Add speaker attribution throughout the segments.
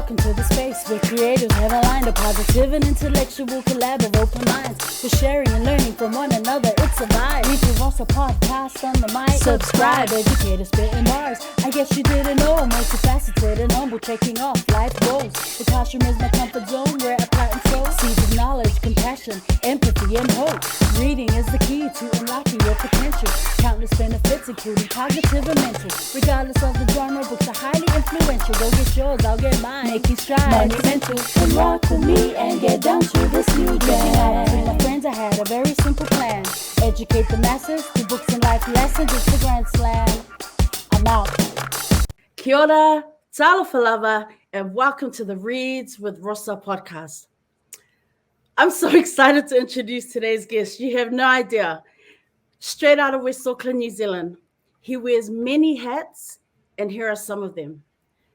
Speaker 1: Welcome to the space where creators have aligned a positive and intellectual collab of open minds. For sharing and learning from one another, it's a vibe. We do Rosa podcast on the mic. Subscribe, educators spitting bars. I guess you didn't know I'm multifaceted and humble, checking off life goals. The classroom is my comfort zone where I plant and sow seeds of knowledge, compassion, empathy, and hope. Reading is the key to unlocking your potential. Countless benefits, including cognitive and mental. Regardless of the genre, books are highly influential. Go get yours, I'll get mine. Making strides, monumental. Come rock with me and get down to this new jam. With my friends, I had a very simple plan. Educate the masses through books and life lessons. It's the grand slam. I'm out. Kia ora, talofa lava, and welcome to the Reads with Rosa podcast. I'm so excited to introduce today's guest. You have no idea. Straight out of West Auckland, New Zealand. He wears many hats, and here are some of them.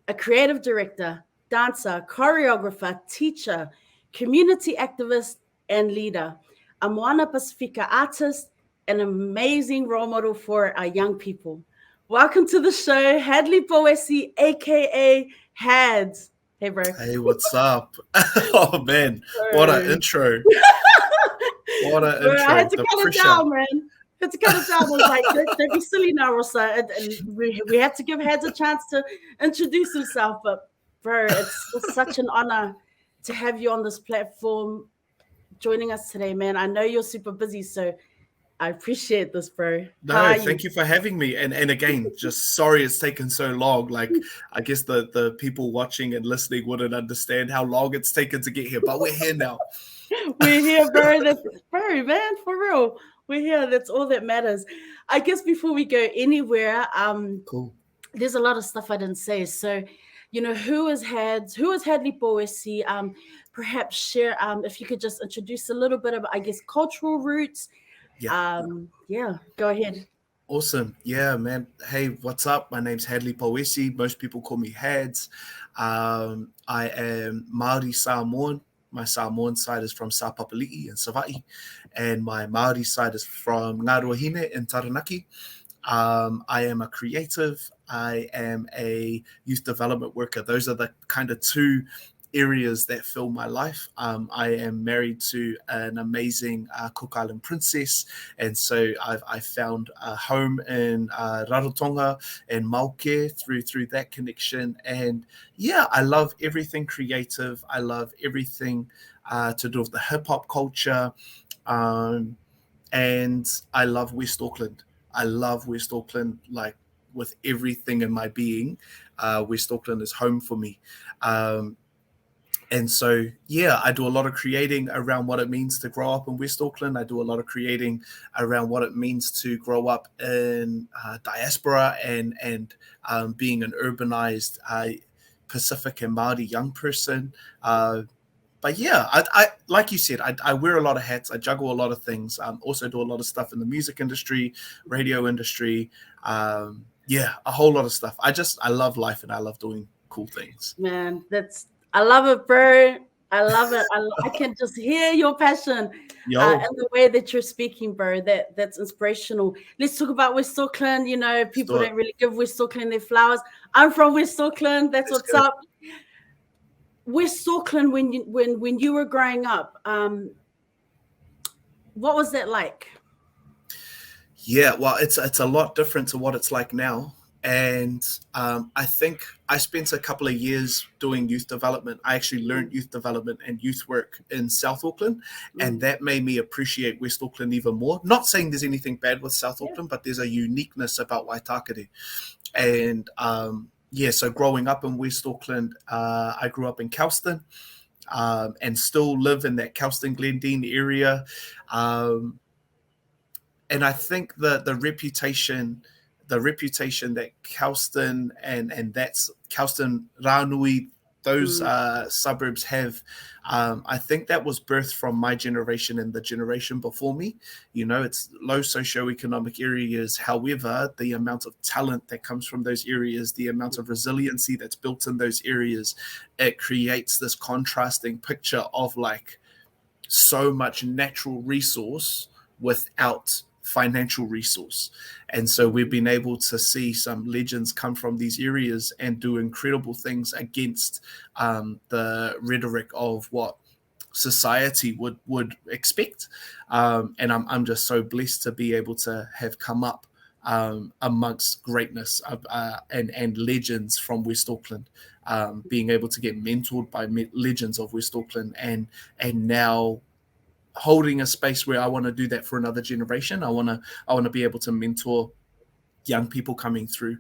Speaker 1: A creative director, dancer, choreographer, teacher, community activist, and leader. A moana Pacifica artist, an amazing role model for our young people. Welcome to the show, Hadleigh Pouesi, aka Hadz. Hey, bro.
Speaker 2: Hey, what's up? Oh, man. What an intro. What an intro.
Speaker 1: I had to cut it down, man. I had to cut it down. I was like, don't be silly now, Rosa. And we had to give Hadz a chance to introduce himself. But, bro, it's such an honor to have you on this platform joining us today, man. I know you're super busy, so I appreciate this, bro.
Speaker 2: No, thank you for having me. And again, just sorry it's taken so long. Like, I guess the people watching and listening wouldn't understand how long it's taken to get here, but we're here now.
Speaker 1: We're here, bro. Bro, man, for real. We're here. That's all that matters. I guess before we go anywhere,
Speaker 2: Cool.
Speaker 1: There's a lot of stuff I didn't say. So, you know, who is Hadz? Who is Hadleigh Pouesi? Perhaps share, if you could just introduce a little bit of, I guess, cultural roots.
Speaker 2: Yeah.
Speaker 1: Go ahead.
Speaker 2: Awesome. Yeah, man. Hey, what's up? My name's Hadleigh Pouesi. Most people call me Hadz. I am Māori Samoan. My Samoan side is from Sapapali'i and Sava'i, and my Māori side is from Ngaruahine in Taranaki. I am a creative. I am a youth development worker. Those are the kind of two areas that fill my life. I am married to an amazing Cook Island princess, and so I found a home in Rarotonga and Mauke through that connection. And yeah, I love everything creative. I love everything to do with the hip hop culture, and I love West Auckland. I love West Auckland, like with everything in my being. West Auckland is home for me. And so, yeah, I do a lot of creating around what it means to grow up in West Auckland. I do a lot of creating around what it means to grow up in diaspora and being an urbanized Pacific and Māori young person. But yeah, I like you said, I wear a lot of hats. I juggle a lot of things. Also do a lot of stuff in the music industry, radio industry. Yeah, a whole lot of stuff. I love life and I love doing cool things.
Speaker 1: Man, I love it, bro. I love it. I can just hear your passion and the way that you're speaking, bro. That's inspirational. Let's talk about West Auckland. You know, people don't really give West Auckland their flowers. I'm from West Auckland. That's what's up. West Auckland, when you were growing up, what was that like?
Speaker 2: Yeah, well, it's a lot different to what it's like now. And I think I spent a couple of years doing youth development. I actually learned youth development and youth work in South Auckland, and that made me appreciate West Auckland even more. Not saying there's anything bad with South Auckland, but there's a uniqueness about Waitakere. And so growing up in West Auckland, I grew up in Kelston and still live in that Kelston Glendine area. And I think the reputation that Kelston and that's Kelston, Ranui, those suburbs have, I think that was birthed from my generation and the generation before me. You know, it's low socioeconomic areas. However, the amount of talent that comes from those areas, the amount of resiliency that's built in those areas, it creates this contrasting picture of like so much natural resource without financial resource. And so we've been able to see some legends come from these areas and do incredible things against the rhetoric of what society would expect. And I'm just so blessed to be able to have come up amongst greatness and legends from West Auckland, being able to get mentored by legends of West Auckland, and now holding a space where I want to do that for another generation. I want to be able to mentor young people coming through.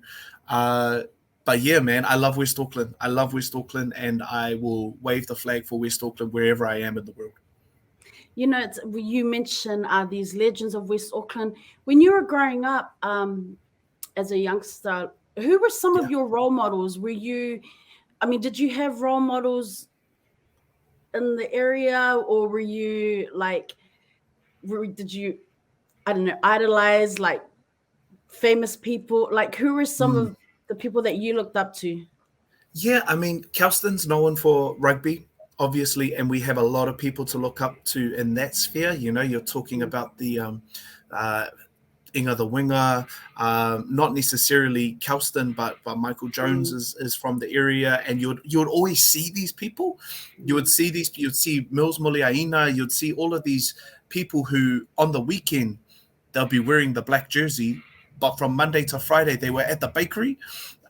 Speaker 2: But yeah, man, I love West Auckland. I love West Auckland, and I will wave the flag for West Auckland wherever I am in the world.
Speaker 1: You know, you mentioned these legends of West Auckland. When you were growing up as a youngster, who were some of your role models? Did you have role models in the area, or were you like, did you, I don't know, idolize like famous people? Like, who were some of the people that you looked up to?
Speaker 2: Yeah, I mean, Kelston's known for rugby, obviously, and we have a lot of people to look up to in that sphere. You know, you're talking about the Inga the winger, not necessarily Kelston, but Michael Jones is from the area, and you would always see these people. You'd see Mills Muliaina, you'd see all of these people who on the weekend they'll be wearing the black jersey, but from Monday to Friday they were at the bakery.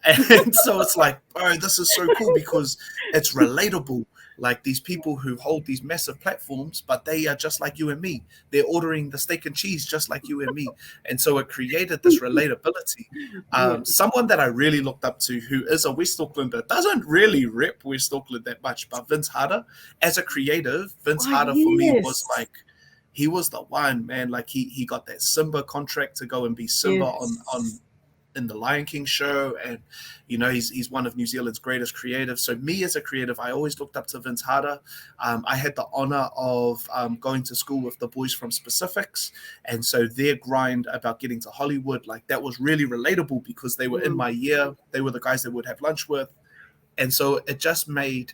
Speaker 2: And so it's like, oh, this is so cool because it's relatable. Like these people who hold these massive platforms, but they are just like you and me. They're ordering the steak and cheese just like you and me. And so it created this relatability. Someone that I really looked up to, who is a West Aucklander, doesn't really rep West Auckland that much, but Vince Harder. As a creative, Vince Harder for me was like, he was the one, man. Like he got that Simba contract to go and be Simba on in the Lion King show, and you know he's one of New Zealand's greatest creatives. So me as a creative, I always looked up to Vince Harder. I had the honor of going to school with the boys from Specifics, and so their grind about getting to Hollywood, like that was really relatable because they were in my year. They were the guys that would have lunch with, and so it just made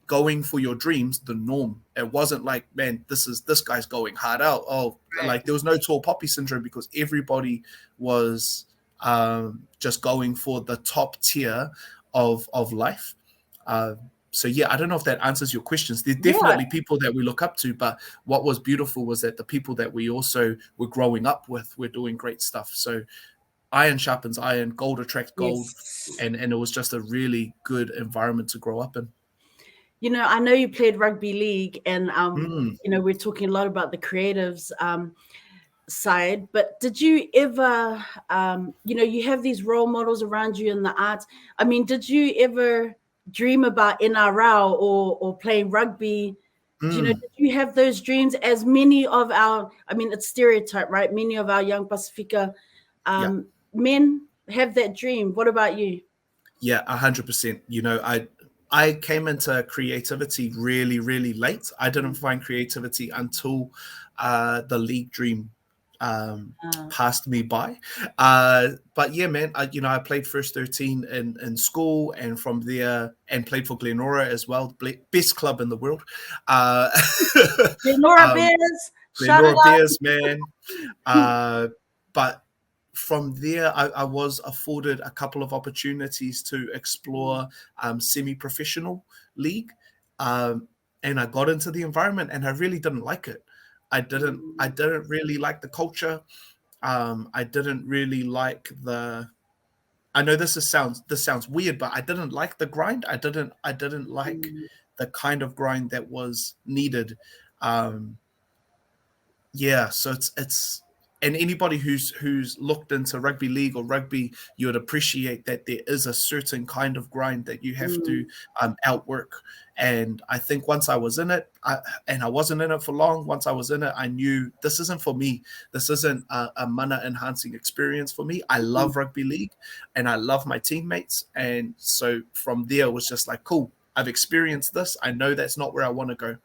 Speaker 2: going for your dreams the norm. It wasn't like, man, this guy's going hard out. Oh, like there was no tall poppy syndrome because everybody was just going for the top tier of life. So yeah, I don't know if that answers your questions. There's definitely people that we look up to, but what was beautiful was that the people that we also were growing up with were doing great stuff. So iron sharpens iron, gold attracts gold, and it was just a really good environment to grow up in.
Speaker 1: You know, I know you played rugby league, and you know, we're talking a lot about the creatives side, but did you ever you know, you have these role models around you in the arts. I mean, did you ever dream about NRL or playing rugby? You know, did you have those dreams, as many of our, I mean, it's stereotype, right? Many of our young Pacifica men have that dream. What about you?
Speaker 2: Yeah, 100%. You know, I came into creativity really, really late. I didn't find creativity until the league dream passed me by. But yeah, man, I played first 13 in school, and from there, and played for Glenora as well, best club in the world.
Speaker 1: Glenora Bears,
Speaker 2: Glenora Bears, man. But from there, I was afforded a couple of opportunities to explore semi-professional league, and I got into the environment, and I really didn't like it. I didn't really like the culture. I didn't really like the. I know this sounds weird, but I didn't like the grind. I didn't like the kind of grind that was needed. Yeah, so it's and anybody who's looked into rugby league or rugby, you would appreciate that there is a certain kind of grind that you have to outwork. And I think once I was in it, and I wasn't in it for long, once I was in it, I knew this isn't for me. This isn't a mana enhancing experience for me. I love rugby league and I love my teammates. And so from there, it was just like, cool, I've experienced this. I know that's not where I want to go.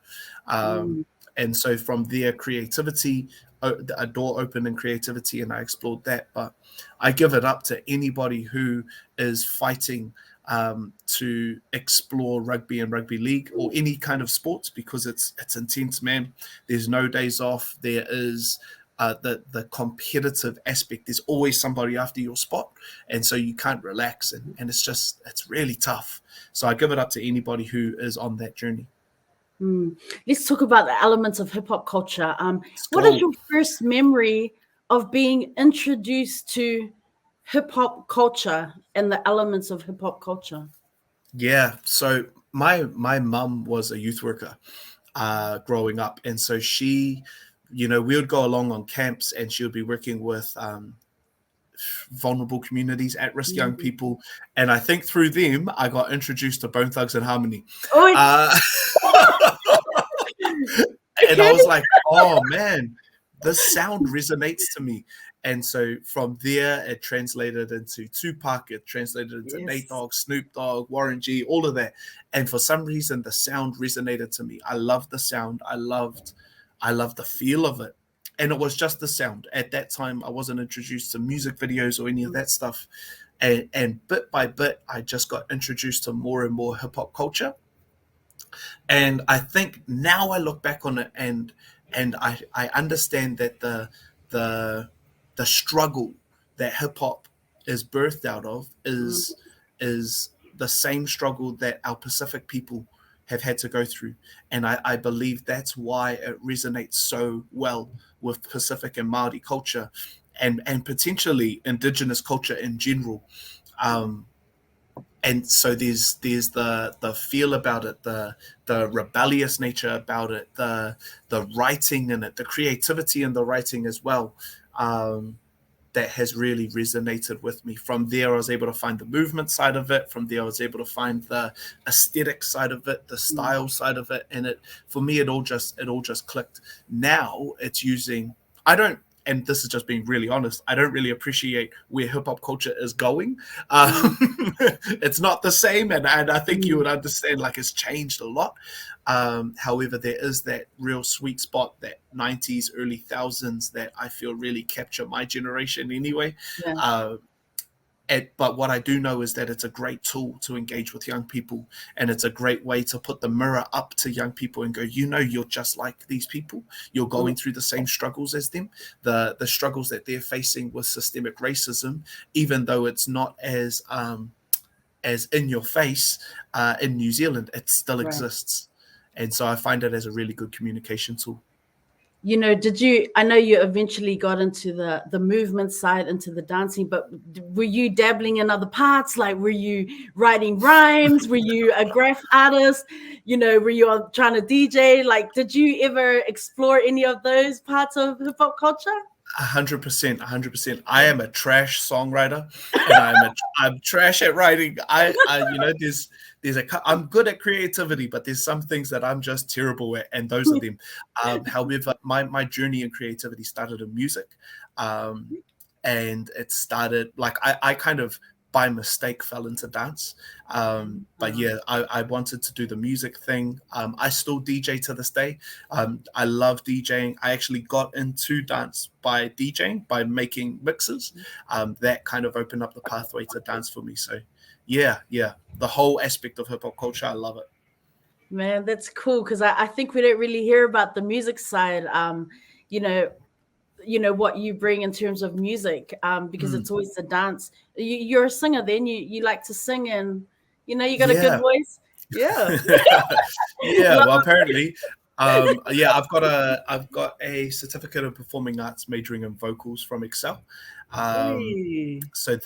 Speaker 2: And so from there, creativity, a door opened in creativity, and I explored that. But I give it up to anybody who is fighting to explore rugby and rugby league or any kind of sports, because it's intense, man. There's no days off. There is the competitive aspect. There's always somebody after your spot, and so you can't relax, and it's really tough. So I give it up to anybody who is on that journey.
Speaker 1: Let's talk about the elements of hip hop culture.
Speaker 2: Let's
Speaker 1: What is
Speaker 2: go.
Speaker 1: your first memory of being introduced to hip hop culture and the elements of hip hop culture?
Speaker 2: Yeah. So my mum was a youth worker growing up, and so she, we would go along on camps, and she would be working with vulnerable communities, at-risk young people, and I think through them I got introduced to Bone Thugs and Harmony.
Speaker 1: Oh,
Speaker 2: Uh, and I
Speaker 1: okay.
Speaker 2: was like, oh man, this sound resonates to me. And so from there, it translated into Tupac, it translated into Nate
Speaker 1: Yes.
Speaker 2: Dogg, Snoop Dogg, Warren G, all of that. And for some reason, the sound resonated to me. I loved the sound. I loved the feel of it. And it was just the sound. At that time, I wasn't introduced to music videos or any of that stuff. And bit by bit, I just got introduced to more and more hip hop culture. And I think now I look back on it, and I understand that the the struggle that hip hop is birthed out of is the same struggle that our Pacific people have had to go through. And I believe that's why it resonates so well with Pacific and Maori culture, and potentially Indigenous culture in general. Um, and so there's the feel about it, the rebellious nature about it, the writing in it, the creativity in the writing as well, that has really resonated with me. From there, I was able to find the movement side of it. From there, I was able to find the aesthetic side of it, the style side of it, and for me it all just clicked. Now it's using, I don't, and this is just being really honest, I don't really appreciate where hip hop culture is going. It's not the same, and I think you would understand, like, it's changed a lot. However, there is that real sweet spot, that 90s, early thousands, that I feel really capture my generation anyway.
Speaker 1: Yeah.
Speaker 2: But what I do know is that it's a great tool to engage with young people, and it's a great way to put the mirror up to young people and go, you're just like these people. You're going through the same struggles as them, the struggles that they're facing with systemic racism, even though it's not as in your face in New Zealand, it still
Speaker 1: Right.
Speaker 2: exists. And so I find it as a really good communication tool.
Speaker 1: I know you eventually got into the movement side, into the dancing, but were you dabbling in other parts? Like, were you writing rhymes? Were you a graph artist? Were you trying to DJ? Like, did you ever explore any of those parts of hip hop culture?
Speaker 2: 100%, 100%. I am a trash songwriter, and I'm trash at writing. I'm good at creativity, but there's some things that I'm just terrible at, and those are them. However, my journey in creativity started in music, and it started, like, I kind of by mistake fell into dance. But yeah, I wanted to do the music thing. I still DJ to this day. I love DJing. I actually got into dance by DJing, by making mixes. That kind of opened up the pathway to dance for me. So yeah, the whole aspect of hip hop culture, I love it.
Speaker 1: Man, that's cool, because I think we don't really hear about the music side. What you bring in terms of music, because it's always the dance. You're a singer, then you like to sing, and you got a good
Speaker 2: Yeah.
Speaker 1: voice. Yeah.
Speaker 2: Yeah, well, apparently, I've got a certificate in performing arts majoring in vocals from Excel.
Speaker 1: Hey.
Speaker 2: So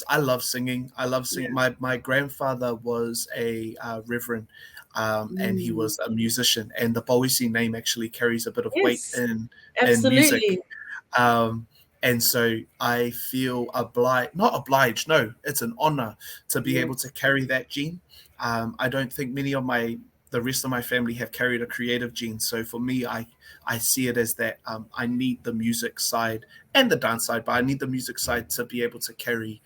Speaker 2: I love singing.
Speaker 1: Yeah.
Speaker 2: My grandfather was a reverend, and he was a musician, and the Pouesi name actually carries a bit of weight
Speaker 1: Yes,
Speaker 2: in music.
Speaker 1: absolutely.
Speaker 2: And so I feel not obliged, no, it's an honor to be able to carry that gene. I don't think many of the rest of my family have carried a creative gene. So for me, I see it as that I need the music side and the dance side, but I need the music side to be able to carry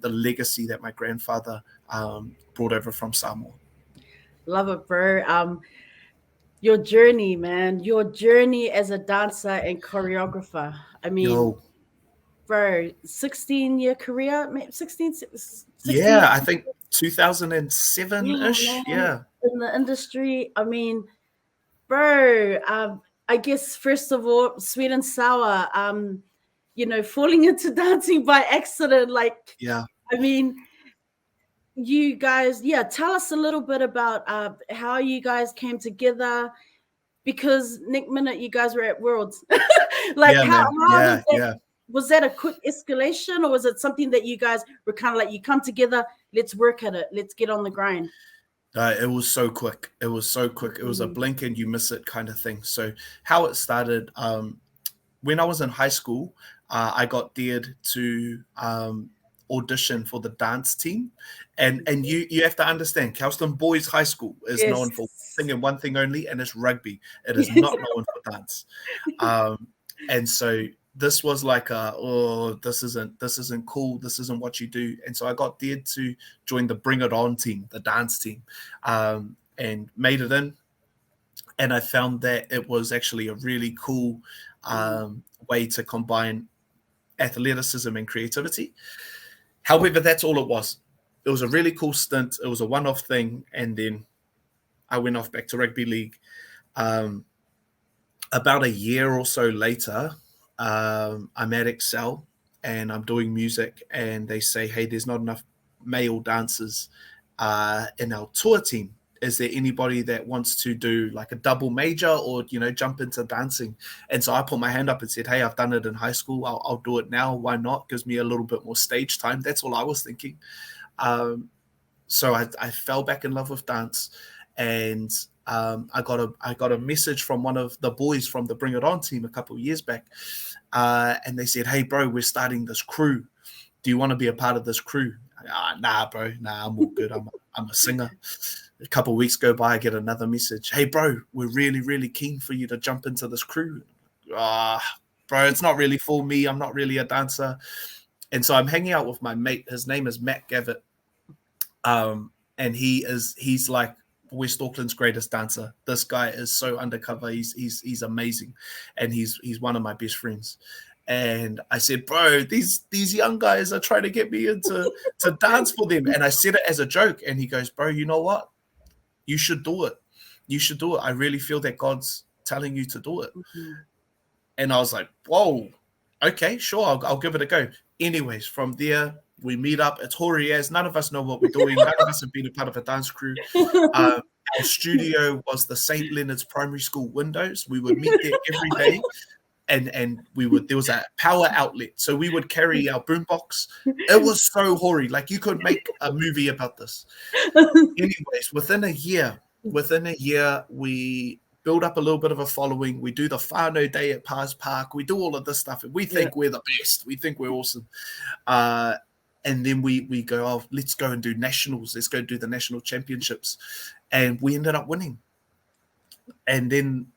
Speaker 2: the legacy that my grandfather brought over from Samoa.
Speaker 1: Love it, bro. Your journey, man. Your journey as a dancer and choreographer. I mean,
Speaker 2: Yo,
Speaker 1: bro, 16-year career, 16, 16
Speaker 2: yeah,
Speaker 1: years.
Speaker 2: I think
Speaker 1: Yeah,
Speaker 2: 2007-ish.
Speaker 1: man,
Speaker 2: Yeah.
Speaker 1: in the industry. I mean, bro, I guess first of all, sweet and sour. Falling into dancing by accident. Like,
Speaker 2: Yeah.
Speaker 1: I mean, you guys, tell us a little bit about how you guys came together. Because next minute you guys were at Worlds. Like,
Speaker 2: Yeah,
Speaker 1: how
Speaker 2: man.
Speaker 1: did
Speaker 2: Yeah,
Speaker 1: that?
Speaker 2: yeah.
Speaker 1: Was that a quick escalation, or was it something that you guys were kind of like, you come together, let's work at it, let's get on the grind?
Speaker 2: It was so quick. It was so quick. It was a blink and you miss it kind of thing. So how it started, when I was in high school, I got dared to audition for the dance team, and you have to understand, Kelston Boys High School is
Speaker 1: Yes.
Speaker 2: known for one thing and one thing only, and it's rugby. It is not known for dance, and so this was like this isn't cool. This isn't what you do. And so I got dared to join the Bring It On team, the dance team, and made it in. And I found that it was actually a really cool way to combine athleticism and creativity. However, that's all it was. It was a really cool stint. It was a one-off thing. And then I went off back to rugby league. About a year or so later, I'm at Excel and I'm doing music, and they say, hey, there's not enough male dancers in our tour team. Is there anybody that wants to do like a double major or, jump into dancing? And so I put my hand up and said, hey, I've done it in high school. I'll do it now. Why not? Gives me a little bit more stage time. That's all I was thinking. So I fell back in love with dance, and I got a message from one of the boys from the Bring It On team a couple of years back, and they said, hey, bro, we're starting this crew. Do you want to be a part of this crew? Nah, bro. Nah, I'm all good. I'm a singer. A couple of weeks go by, I get another message. Hey, bro, we're really, really keen for you to jump into this crew. Bro, it's not really for me. I'm not really a dancer. And so I'm hanging out with my mate. His name is Matt Gavitt. And he's like West Auckland's greatest dancer. This guy is so undercover. He's amazing. And he's one of my best friends. And I said, bro, these young guys are trying to get me into to dance for them. And I said it as a joke. And he goes, bro, you know what? You should do it. You should do it. I really feel that God's telling you to do it. Mm-hmm. And I was like, whoa, okay, sure, I'll give it a go. Anyways, from there, we meet up. It's hoary as none of us know what we're doing. None of us have been a part of a dance crew. Our studio was the St. Leonard's Primary School windows. We would meet there every day. And there was a power outlet. So we would carry our boombox. It was so hoary. Like, you could make a movie about this. Anyways, within a year, we build up a little bit of a following. We do the whānau day at Pars Park. We do all of this stuff. And we think we're the best. We think we're awesome. And then we go, oh, let's go and do nationals. Let's go do the national championships. And we ended up winning. And then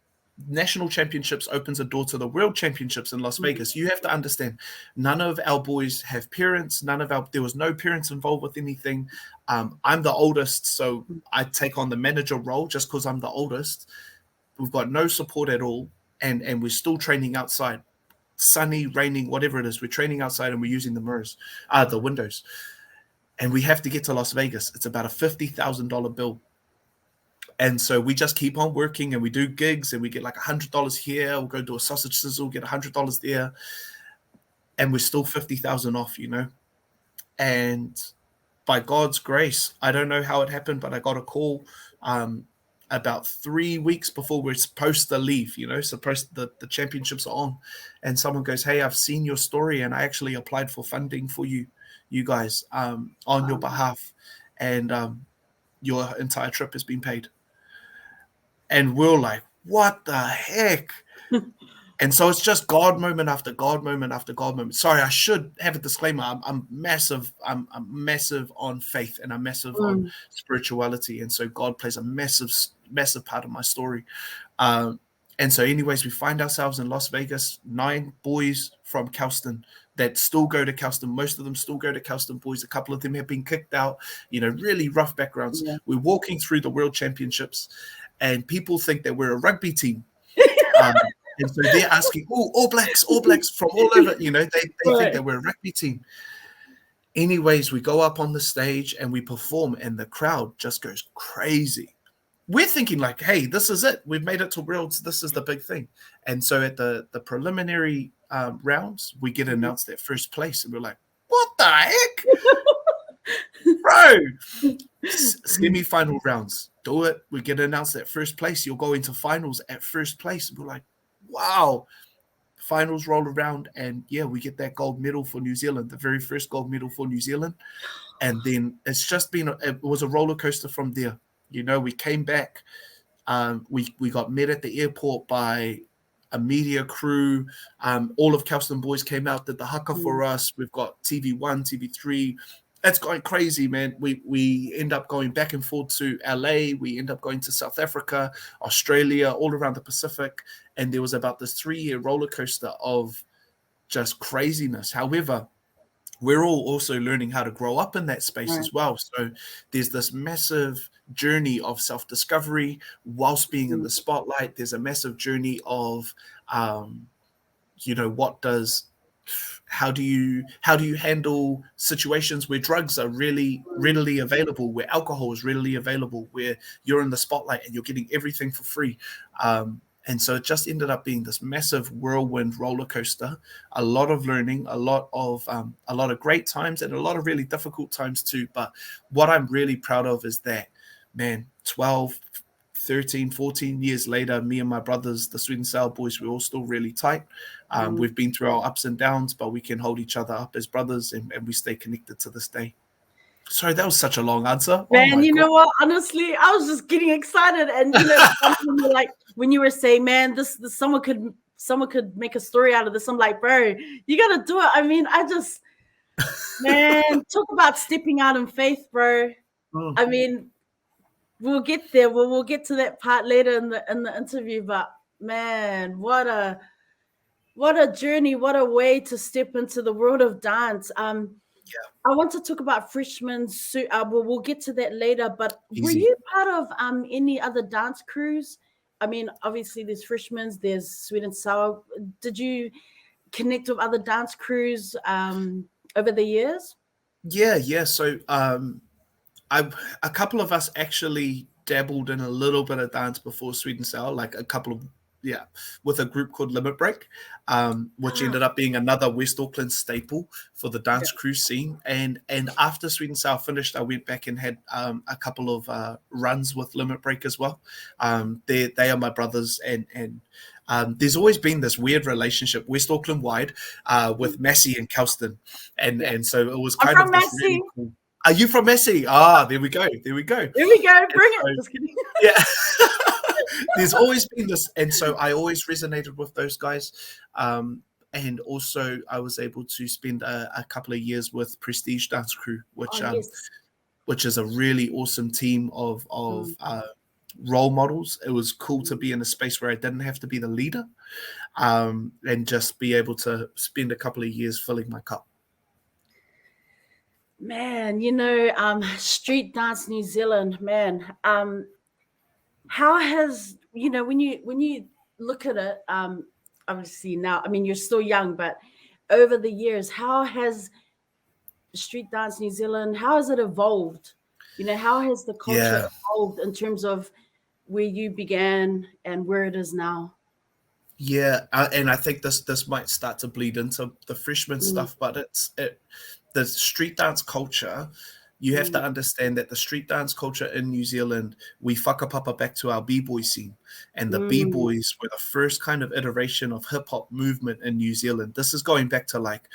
Speaker 2: national championships opens a door to the world championships in Las Vegas. You have to understand, none of our boys have parents. There was no parents involved with anything. I'm the oldest, so I take on the manager role just because I'm the oldest. We've got no support at all, and we're still training outside. Sunny, raining, whatever it is, we're training outside and we're using the windows. And we have to get to Las Vegas. It's about a $50,000 bill. And so we just keep on working, and we do gigs, and we get like $100 here. We'll go do a sausage sizzle, get $100 there. And we're still 50,000 off, And by God's grace, I don't know how it happened, but I got a call about 3 weeks before we're supposed to leave, the championships are on. And someone goes, hey, I've seen your story, and I actually applied for funding for you guys on your behalf. And your entire trip has been paid. And we're like, what the heck? And so it's just God moment after God moment after God moment. Sorry, I should have a disclaimer. I'm massive. I'm massive on faith, and I'm massive on spirituality. And so God plays a massive, massive part of my story. And so anyways, we find ourselves in Las Vegas, 9 boys from Kelston that still go to Kelston. Most of them still go to Kelston Boys. A couple of them have been kicked out, really rough backgrounds. Yeah. We're walking through the world championships, and people think that we're a rugby team. And so they're asking, oh, all blacks from all over, they think that we're a rugby team. Anyways, we go up on the stage and we perform, and the crowd just goes crazy. we're thinking like, hey, this is it. We've made it to Worlds. This is the big thing. And so at the preliminary rounds, we get announced at first place, and we're like, what the heck, bro? Semi-final rounds, do it. We get announced at first place. You'll go into finals at first place. And we're like, wow. Finals roll around, and yeah, we get that gold medal for New Zealand, the very first gold medal for New Zealand. And then it's just been, it was a roller coaster from there. We came back. We got met at the airport by a media crew. All of Kelston boys came out, did the haka for us. We've got TV1, TV3. It's going crazy, man. We end up going back and forth to LA. We end up going to South Africa, Australia, all around the Pacific. And there was about this 3-year roller coaster of just craziness. However, we're all also learning how to grow up in that space as well. So there's this massive journey of self-discovery whilst being in the spotlight. There's a massive journey of, how do you handle situations where drugs are really readily available, where alcohol is readily available, where you're in the spotlight and you're getting everything for free. And so it just ended up being this massive whirlwind roller coaster, a lot of learning, a lot of great times and a lot of really difficult times too. But what I'm really proud of is that, man, 12, 13, 14 years later, me and my brothers, the Sweet and Sour boys, we're all still really tight. We've been through our ups and downs, but we can hold each other up as brothers, and we stay connected to this day. Sorry, that was such a long answer.
Speaker 3: Man, you know what? Honestly, I was just getting excited, and like when you were saying, "Man, this someone could make a story out of this." I'm like, bro, you gotta do it. I mean, man, talk about stepping out in faith, bro. I mean, we'll get there. We'll get to that part later in the interview. But man, what a journey! What a way to step into the world of dance. I want to talk about freshmen. We'll get to that later. But were you part of any other dance crews? I mean, obviously there's freshmen, there's Sweet and Sour. Did you connect with other dance crews over the years?
Speaker 2: Yeah. So a couple of us actually dabbled in a little bit of dance before Sweet and Sour, like a couple of with a group called Limit Break, which ended up being another West Auckland staple for the dance crew scene. And after Sweet and Sour finished, I went back and had a couple of runs with Limit Break as well. They are my brothers, and there's always been this weird relationship West Auckland wide with Massey and Kelston, and so it was kind of this really cool. Are you from Massey? There we go.
Speaker 3: Bring it. Just kidding.
Speaker 2: Yeah. There's always been this, and so I always resonated with those guys. And also I was able to spend a couple of years with Prestige Dance Crew, which is a really awesome team of role models. It was cool to be in a space where I didn't have to be the leader, and just be able to spend a couple of years filling my cup.
Speaker 3: Man, Street Dance New Zealand, man. How has, when you look at it, obviously now, I mean, you're still young, but over the years, how has Street Dance New Zealand, how has it evolved? How has the culture evolved in terms of where you began and where it is now?
Speaker 2: Yeah, and I think this might start to bleed into the freshman stuff, but the street dance culture. You have to understand that the street dance culture in New Zealand, we whakapapa back to our b-boy scene. And the b-boys were the first kind of iteration of hip-hop movement in New Zealand. This is going back to like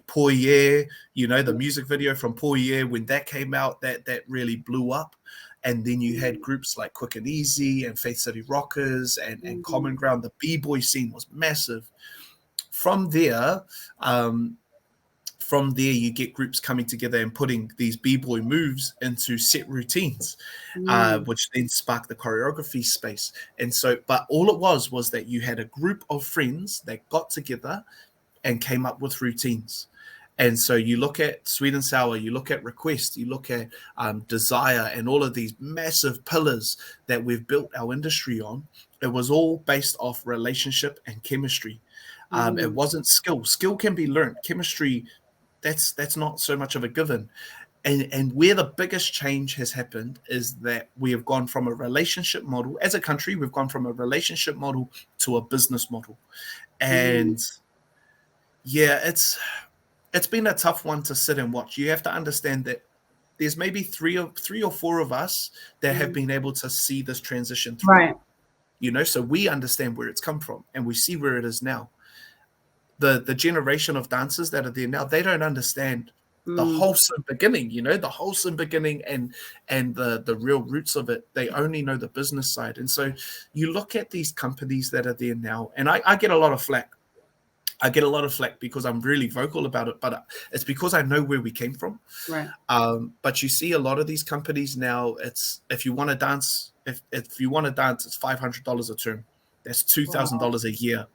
Speaker 2: Poye, the music video from Poye, when that came out, that really blew up. And then you had groups like Quick and Easy and Faith City Rockers and Common Ground. The b-boy scene was massive. From there, you get groups coming together and putting these b-boy moves into set routines, which then sparked the choreography space. And so, but all it was that you had a group of friends that got together and came up with routines. And so you look at Sweet and Sour, you look at Request, you look at Desire, and all of these massive pillars that we've built our industry on. It was all based off relationship and chemistry. It wasn't skill. Skill can be learned. Chemistry, that's not so much of a given. And where the biggest change has happened is that we have gone from a relationship model as a country. We've gone from a relationship model to a business model, and yeah, it's been a tough one to sit and watch. You have to understand that there's maybe three or four of us that have been able to see this transition through.
Speaker 3: Right.
Speaker 2: You know, so we understand where it's come from and we see where it is now. The generation of dancers that are there now, they don't understand the wholesome beginning, you know, the wholesome beginning and the real roots of it. They only know the business side. And so you look at these companies that are there now, and I get a lot of flack. I get a lot of flack because I'm really vocal about it, but it's because I know where we came from.
Speaker 3: Right.
Speaker 2: But you see a lot of these companies now, it's if you want to dance, if you want to dance, it's $500 a term. That's $2,000 a year,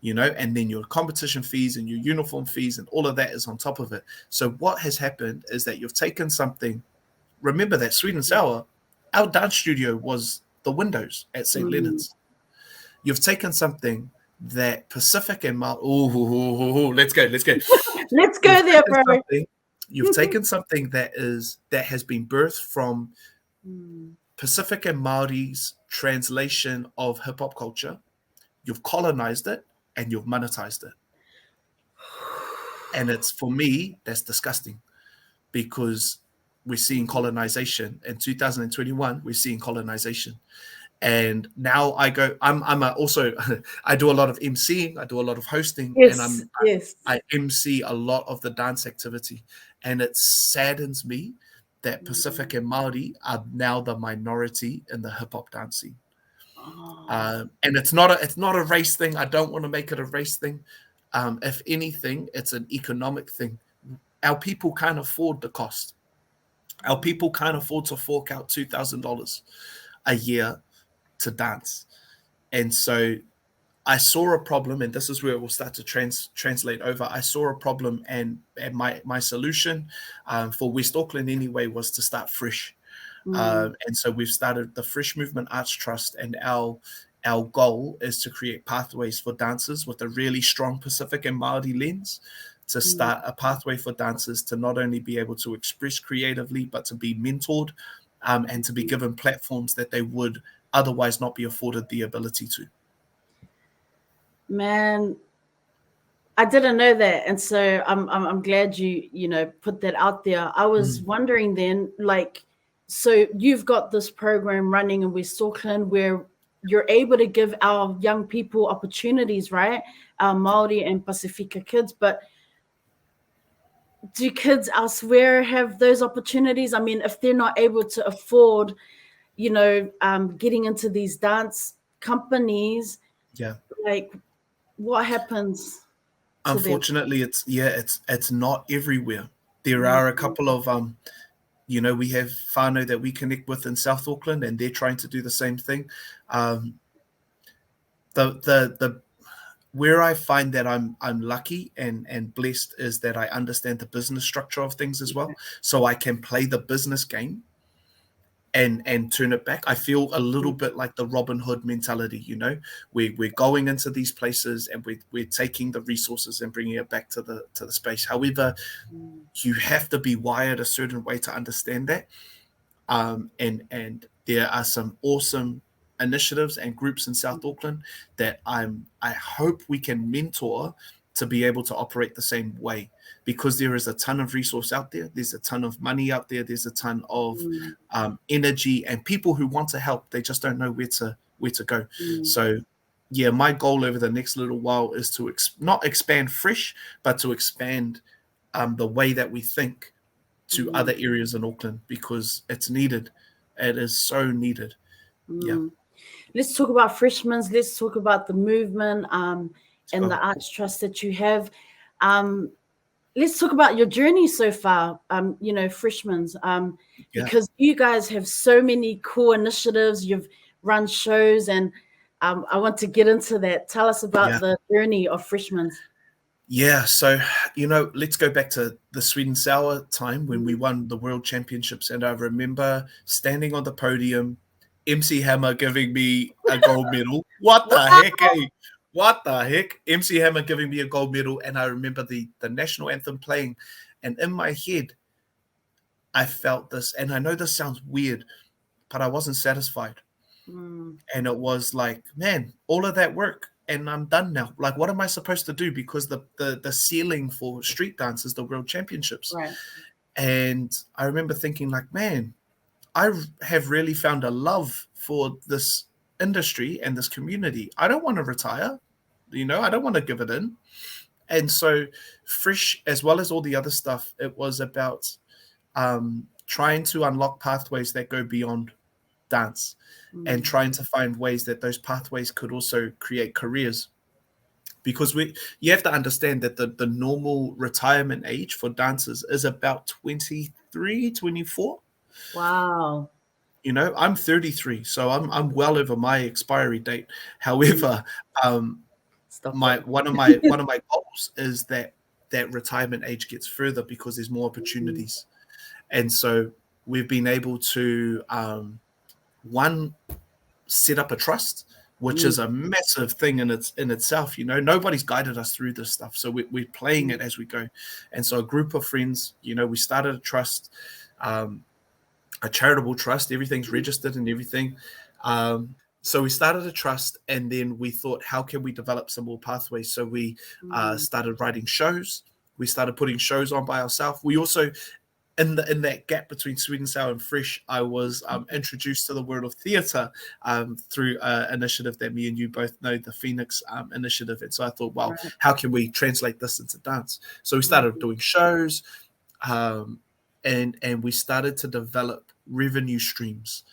Speaker 2: you know, and then your competition fees and your uniform fees and all of that is on top of it. So what has happened is that you've taken something. Remember that Sweet and Sour, our dance studio was the windows at St. Leonard's. You've taken something that Pacific and let's go.
Speaker 3: Let's go there, bro.
Speaker 2: You've taken something that has been birthed from Pacific and Māori's translation of hip hop culture. You've colonized it and you've monetized it. And it's, for me, that's disgusting, because we're seeing colonization in 2021. We're seeing colonization. And now I do a lot of emceeing, I do a lot of hosting, and I MC a lot of the dance activity. And it saddens me that Pacific and Māori are now the minority in the hip hop dance scene. And it's not a race thing. I don't want to make it a race thing. If anything, it's an economic thing. Our people can't afford the cost. Our people can't afford to fork out $2,000 a year to dance. And so I saw a problem, and this is where it will start to translate over. I saw a problem, and my solution for West Auckland anyway was to start fresh. And so we've started the Fresh Movement Arts Trust, and our goal is to create pathways for dancers with a really strong Pacific and Māori lens, to start a pathway for dancers to not only be able to express creatively, but to be mentored and to be given platforms that they would otherwise not be afforded the ability to.
Speaker 3: Man, I didn't know that, and so I'm glad you put that out there. I was wondering then, like, so you've got this program running in West Auckland where you're able to give our young people opportunities, right? Our Māori and Pacifica kids, but do kids elsewhere have those opportunities? I mean, if they're not able to afford, getting into these dance companies, like, what happens?
Speaker 2: Unfortunately, it's not everywhere. There are a couple of we have whānau that we connect with in South Auckland, and they're trying to do the same thing. The where I find that I'm lucky and blessed is that I understand the business structure of things as well, so I can play the business game and turn it back. I feel a little bit like the Robin Hood mentality, we're going into these places and we're taking the resources and bringing it back to the space. However, you have to be wired a certain way to understand that. And there are some awesome initiatives and groups in South Auckland that I hope we can mentor to be able to operate the same way, because there is a ton of resource out there. There's a ton of money out there. There's a ton of energy and people who want to help. They just don't know where to go. So yeah, my goal over the next little while is to not expand fresh, but to expand the way that we think to other areas in Auckland, because it's needed. It is so needed. Yeah.
Speaker 3: Let's talk about Freshmans. Let's talk about the movement and the Arts Trust that you have. Let's talk about your journey so far, Freshmans, because you guys have so many cool initiatives. You've run shows, and I want to get into that. Tell us about the journey of Freshmans.
Speaker 2: Yeah, so, let's go back to the Sweet and Sour time when we won the World Championships, and I remember standing on the podium, MC Hammer giving me a gold medal. What the heck, eh? What the heck? MC Hammer giving me a gold medal, and I remember the national anthem playing, and in my head, I felt this, and I know this sounds weird, but I wasn't satisfied. And it was like, man, all of that work and I'm done now. Like, what am I supposed to do? Because the ceiling for street dance is the world championships.
Speaker 3: Right.
Speaker 2: And I remember thinking like, man, I have really found a love for this industry and this community. I don't want to retire. I don't want to give it in. And so Frisch, as well as all the other stuff, it was about trying to unlock pathways that go beyond dance and trying to find ways that those pathways could also create careers. Because you have to understand that the normal retirement age for dancers is about 23, 24.
Speaker 3: Wow.
Speaker 2: I'm 33, so I'm well over my expiry date. However, one of my goals is that retirement age gets further because there's more opportunities. And so we've been able to one, set up a trust, which is a massive thing in itself. Nobody's guided us through this stuff, so we're playing it as we go. And so a group of friends, we started a trust, a charitable trust. Everything's registered and everything. So we started a trust, and then we thought, how can we develop some more pathways? So we started writing shows. We started putting shows on by ourselves. We also, in that gap between Sweet and Sour and Frisch, I was introduced to the world of theatre through an initiative that me and you both know, the Phoenix initiative. And so I thought, well, how can we translate this into dance? So we started doing shows, and we started to develop revenue streams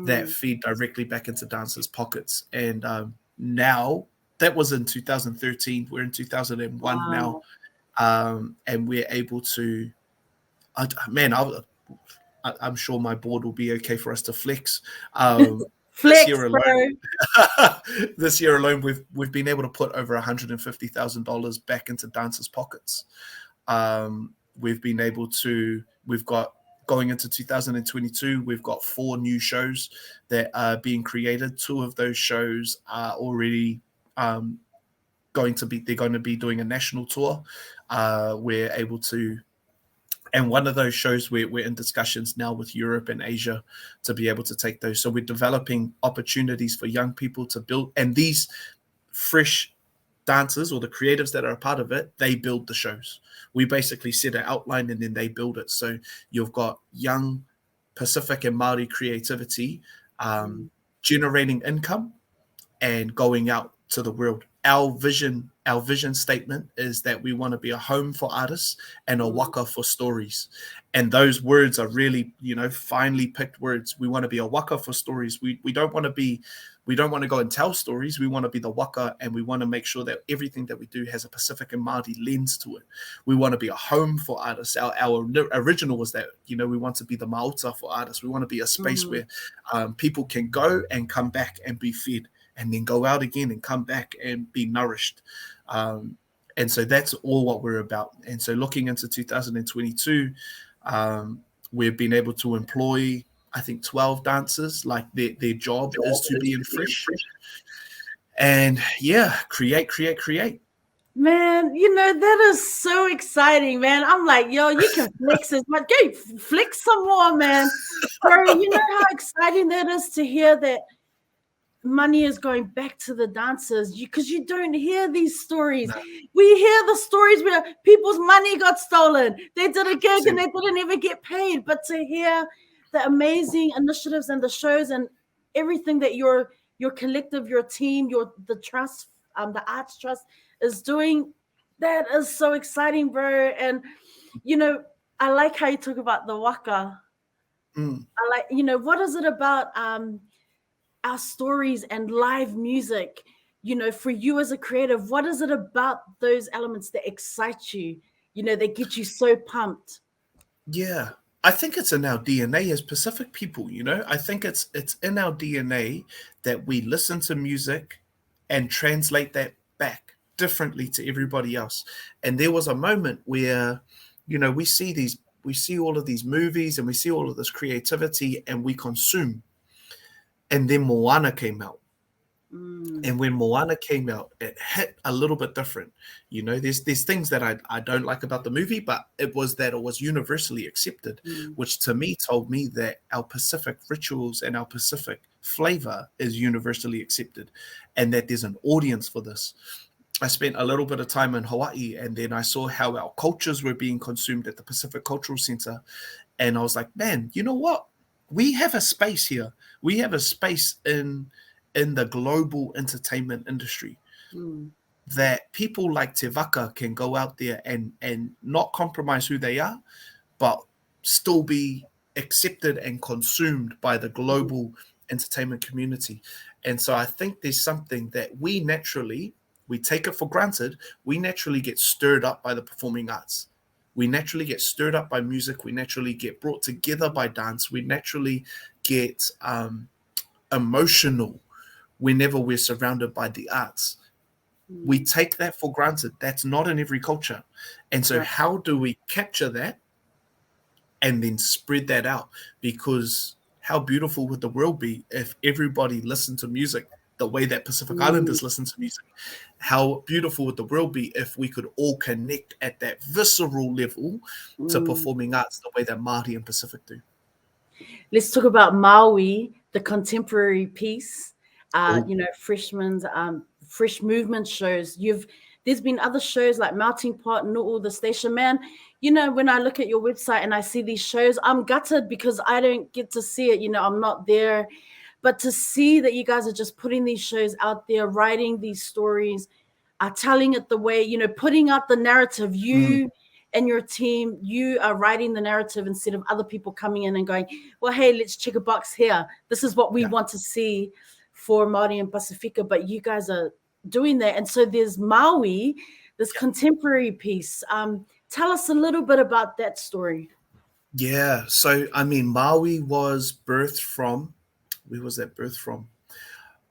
Speaker 2: that feed directly back into dancers' pockets. And now, that was in 2013. We're in 2001 now, and we're able to. I'm sure my board will be okay for us to flex.
Speaker 3: Flex,
Speaker 2: this year alone, we've been able to put over $150,000 back into dancers' pockets. We've got going into 2022, we've got 4 new shows that are being created. 2 of those shows are already going to be doing a national tour. We're able to. And one of those shows, we're in discussions now with Europe and Asia to be able to take those. So we're developing opportunities for young people to build. And these Frisch dancers, or the creatives that are a part of it, they build the shows. We basically set an outline and then they build it. So you've got young Pacific and Māori creativity generating income and going out to the world. Our vision statement is that we want to be a home for artists and a waka for stories. And those words are really, finely picked words. We want to be a waka for stories. We don't want to go and tell stories. We want to be the waka, and we want to make sure that everything that we do has a Pacific and Māori lens to it. We want to be a home for artists. Our original was that, we want to be the mauta for artists. We want to be a space where people can go and come back and be fed, and then go out again and come back and be nourished. And so that's all what we're about. And so looking into 2022, we've been able to employ, I think, 12 dancers. Like their job is to be in Frisch. And create.
Speaker 3: Man, that is so exciting, man. I'm like, yo, you can flex as much. Go flex some more, man. Bro, you know how exciting that is to hear that money is going back to the dancers, because you don't hear these stories. No. We hear the stories where people's money got stolen. They did a gig and they didn't even get paid. But to hear the amazing initiatives and the shows and everything that your collective, your team, the trust, the arts trust is doing, that is so exciting, bro. And I like how you talk about the waka. I like, what is it about our stories and live music, for you as a creative? What is it about those elements that excite you, that get you so pumped?
Speaker 2: Yeah, I think it's in our DNA as Pacific people. I think it's in our DNA that we listen to music and translate that back differently to everybody else. And there was a moment where, we see all of these movies and we see all of this creativity and we consume. And then Moana came out. And when Moana came out, it hit a little bit different. You know, there's things that I don't like about the movie, but it was universally accepted, which to me told me that our Pacific rituals and our Pacific flavor is universally accepted, and that there's an audience for this. I spent a little bit of time in Hawaii, and then I saw how our cultures were being consumed at the Pacific Cultural Center. And I was like, man, you know what? We have a space here. We have a space in the global entertainment industry that people like Te Waka can go out there and not compromise who they are, but still be accepted and consumed by the global entertainment community. And so I think there's something that we take it for granted. We naturally get stirred up by the performing arts. We naturally get stirred up by music. We naturally get brought together by dance. We naturally get emotional whenever we're surrounded by the arts. We take that for granted. That's not in every culture. And so how do we capture that and then spread that out? Because how beautiful would the world be if everybody listened to music the way that Pacific Islanders listen to music? How beautiful would the world be if we could all connect at that visceral level to performing arts the way that Māori and Pacific do?
Speaker 3: Let's talk about Maui, the contemporary piece. Fresh movement shows. There's been other shows like Melting Pot, Nu'u, The Station Man. You know, when I look at your website and I see these shows, I'm gutted because I don't get to see it. You know, I'm not there. But to see that you guys are just putting these shows out there, writing these stories, telling it the way, you know, putting out the narrative. You and your team, you are writing the narrative instead of other people coming in and going, well, hey, let's check a box here. This is what we want to see for Māori and Pacifica. But you guys are doing that. And so there's Maui, this contemporary piece. Tell us a little bit about that story.
Speaker 2: Yeah. So, I mean, Maui was birthed from, where was that birthed from?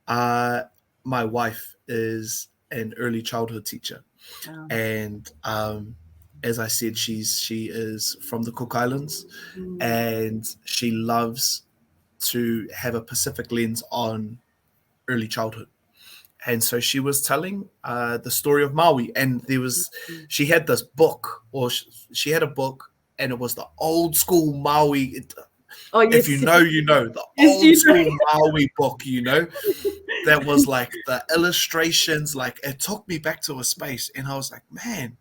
Speaker 2: My wife is an early childhood teacher. Oh. And as I said, she is from the Cook Islands, and she loves to have a Pacific lens on early childhood. And so she was telling the story of Maui, and she had this book, or she had a book, and it was the old school Maui. If you know, the old school Maui book, you know, that was like the illustrations, like it took me back to a space, and I was like, man,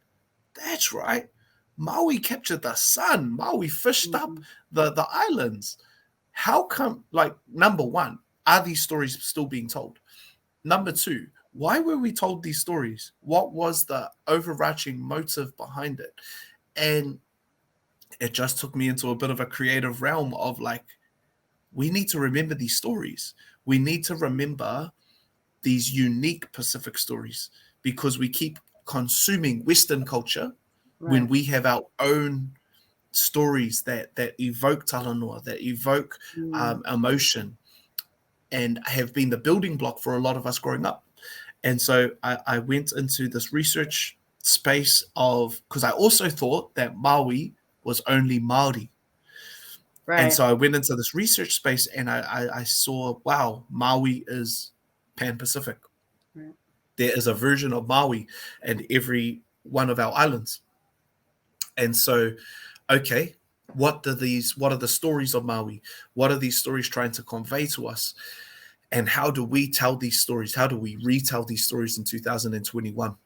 Speaker 2: that's right. Maui captured the sun. Maui fished up the islands. How come, like, number one, are these stories still being told? Number two, why were we told these stories? What was the overarching motive behind it? And it just took me into a bit of a creative realm of like, we need to remember these stories. We need to remember these unique Pacific stories, because we keep consuming Western culture when we have our own stories that evoke talanoa, that evoke emotion, and have been the building block for a lot of us growing up. And so I went into this research space because I also thought that Maui was only Māori. Right. And so I went into this research space, and I saw, wow, Maui is Pan-Pacific. Right. There is a version of Maui in every one of our islands. And so, okay, what are the stories of Maui? What are these stories trying to convey to us? And how do we tell these stories? How do we retell these stories in 2021?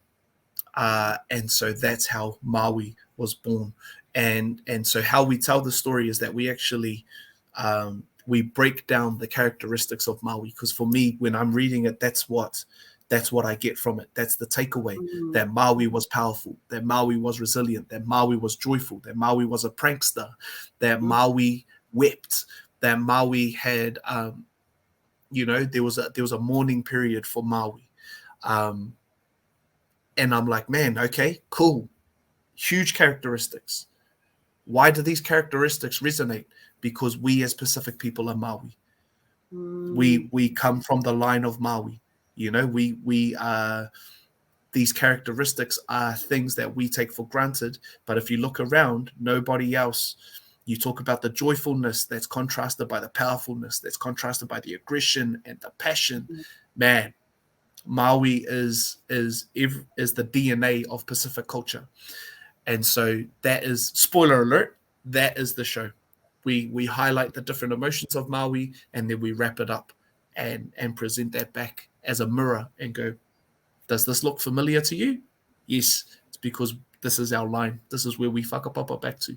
Speaker 2: And so that's how Maui was born. And so how we tell the story is that we actually we break down the characteristics of Maui, because for me, when I'm reading it, that's what I get from it. That's the takeaway, that Maui was powerful, that Maui was resilient, that Maui was joyful, that Maui was a prankster, that Maui wept, that Maui had, there was a mourning period for Maui. And I'm like, man, okay, cool. Huge characteristics. Why do these characteristics resonate? Because we as Pacific people are Maui. We come from the line of Maui. You know, we these characteristics are things that we take for granted. But if you look around, nobody else. You talk about the joyfulness that's contrasted by the powerfulness, that's contrasted by the aggression and the passion. Man, Maui is the DNA of Pacific culture. And so that is, spoiler alert, that is the show. We highlight the different emotions of Maui, and then we wrap it up and present that back as a mirror and go, does this look familiar to you? Yes, it's because this is our line. This is where we whakapapa back to.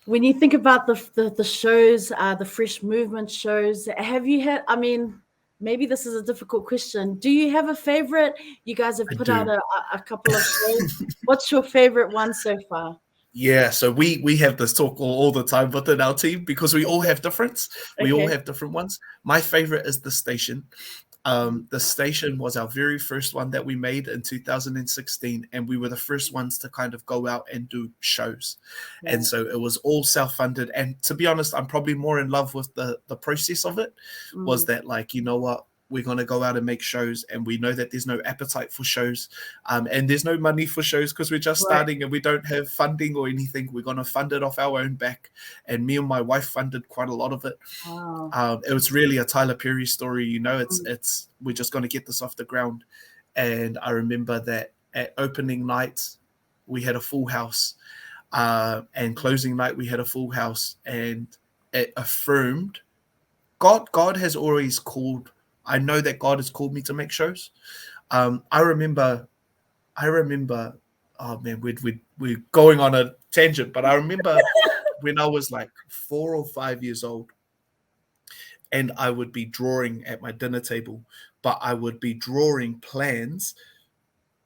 Speaker 3: When you think about the shows, the Fresh Movement shows, have you had, I mean, maybe this is a difficult question. Do you have a favorite? You guys have put out a couple of shows. What's your favorite one so far?
Speaker 2: Yeah, so we have this talk all the time within our team because we all have difference. We all have different ones. My favorite is The Station. The Station was our very first one that we made in 2016, and we were the first ones to kind of go out and do shows. Yeah. And so it was all self-funded. And to be honest, I'm probably more in love with the process of it. Was that like, you know what? We're going to go out and make shows, and we know that there's no appetite for shows, and there's no money for shows because we're just starting and we don't have funding or anything. We're going to fund it off our own back, and me and my wife funded quite a lot of it. Wow. It was really a Tyler Perry story, you know. It's we're just going to get this off the ground. And I remember that at opening night we had a full house, and closing night we had a full house, and it affirmed God has always called. I know that God has called me to make shows. I remember. Oh man, we're going on a tangent, but I remember when I was like 4 or 5 years old, and I would be drawing at my dinner table, but I would be drawing plans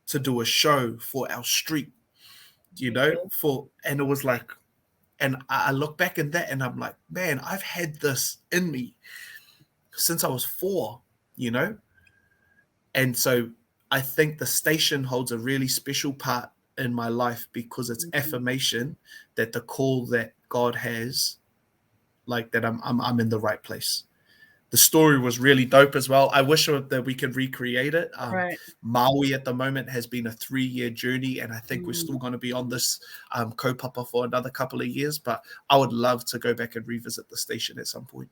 Speaker 2: to do a show for our street, you know, and it was like, and I look back at that and I'm like, man, I've had this in me since I was 4. You know, and so I think The Station holds a really special part in my life because it's affirmation that the call that God has, like that I'm in the right place. The story was really dope as well. I wish that we could recreate it. Maui at the moment has been a 3-year journey, and I think we're still going to be on this kaupapa for another couple of years. But I would love to go back and revisit The Station at some point.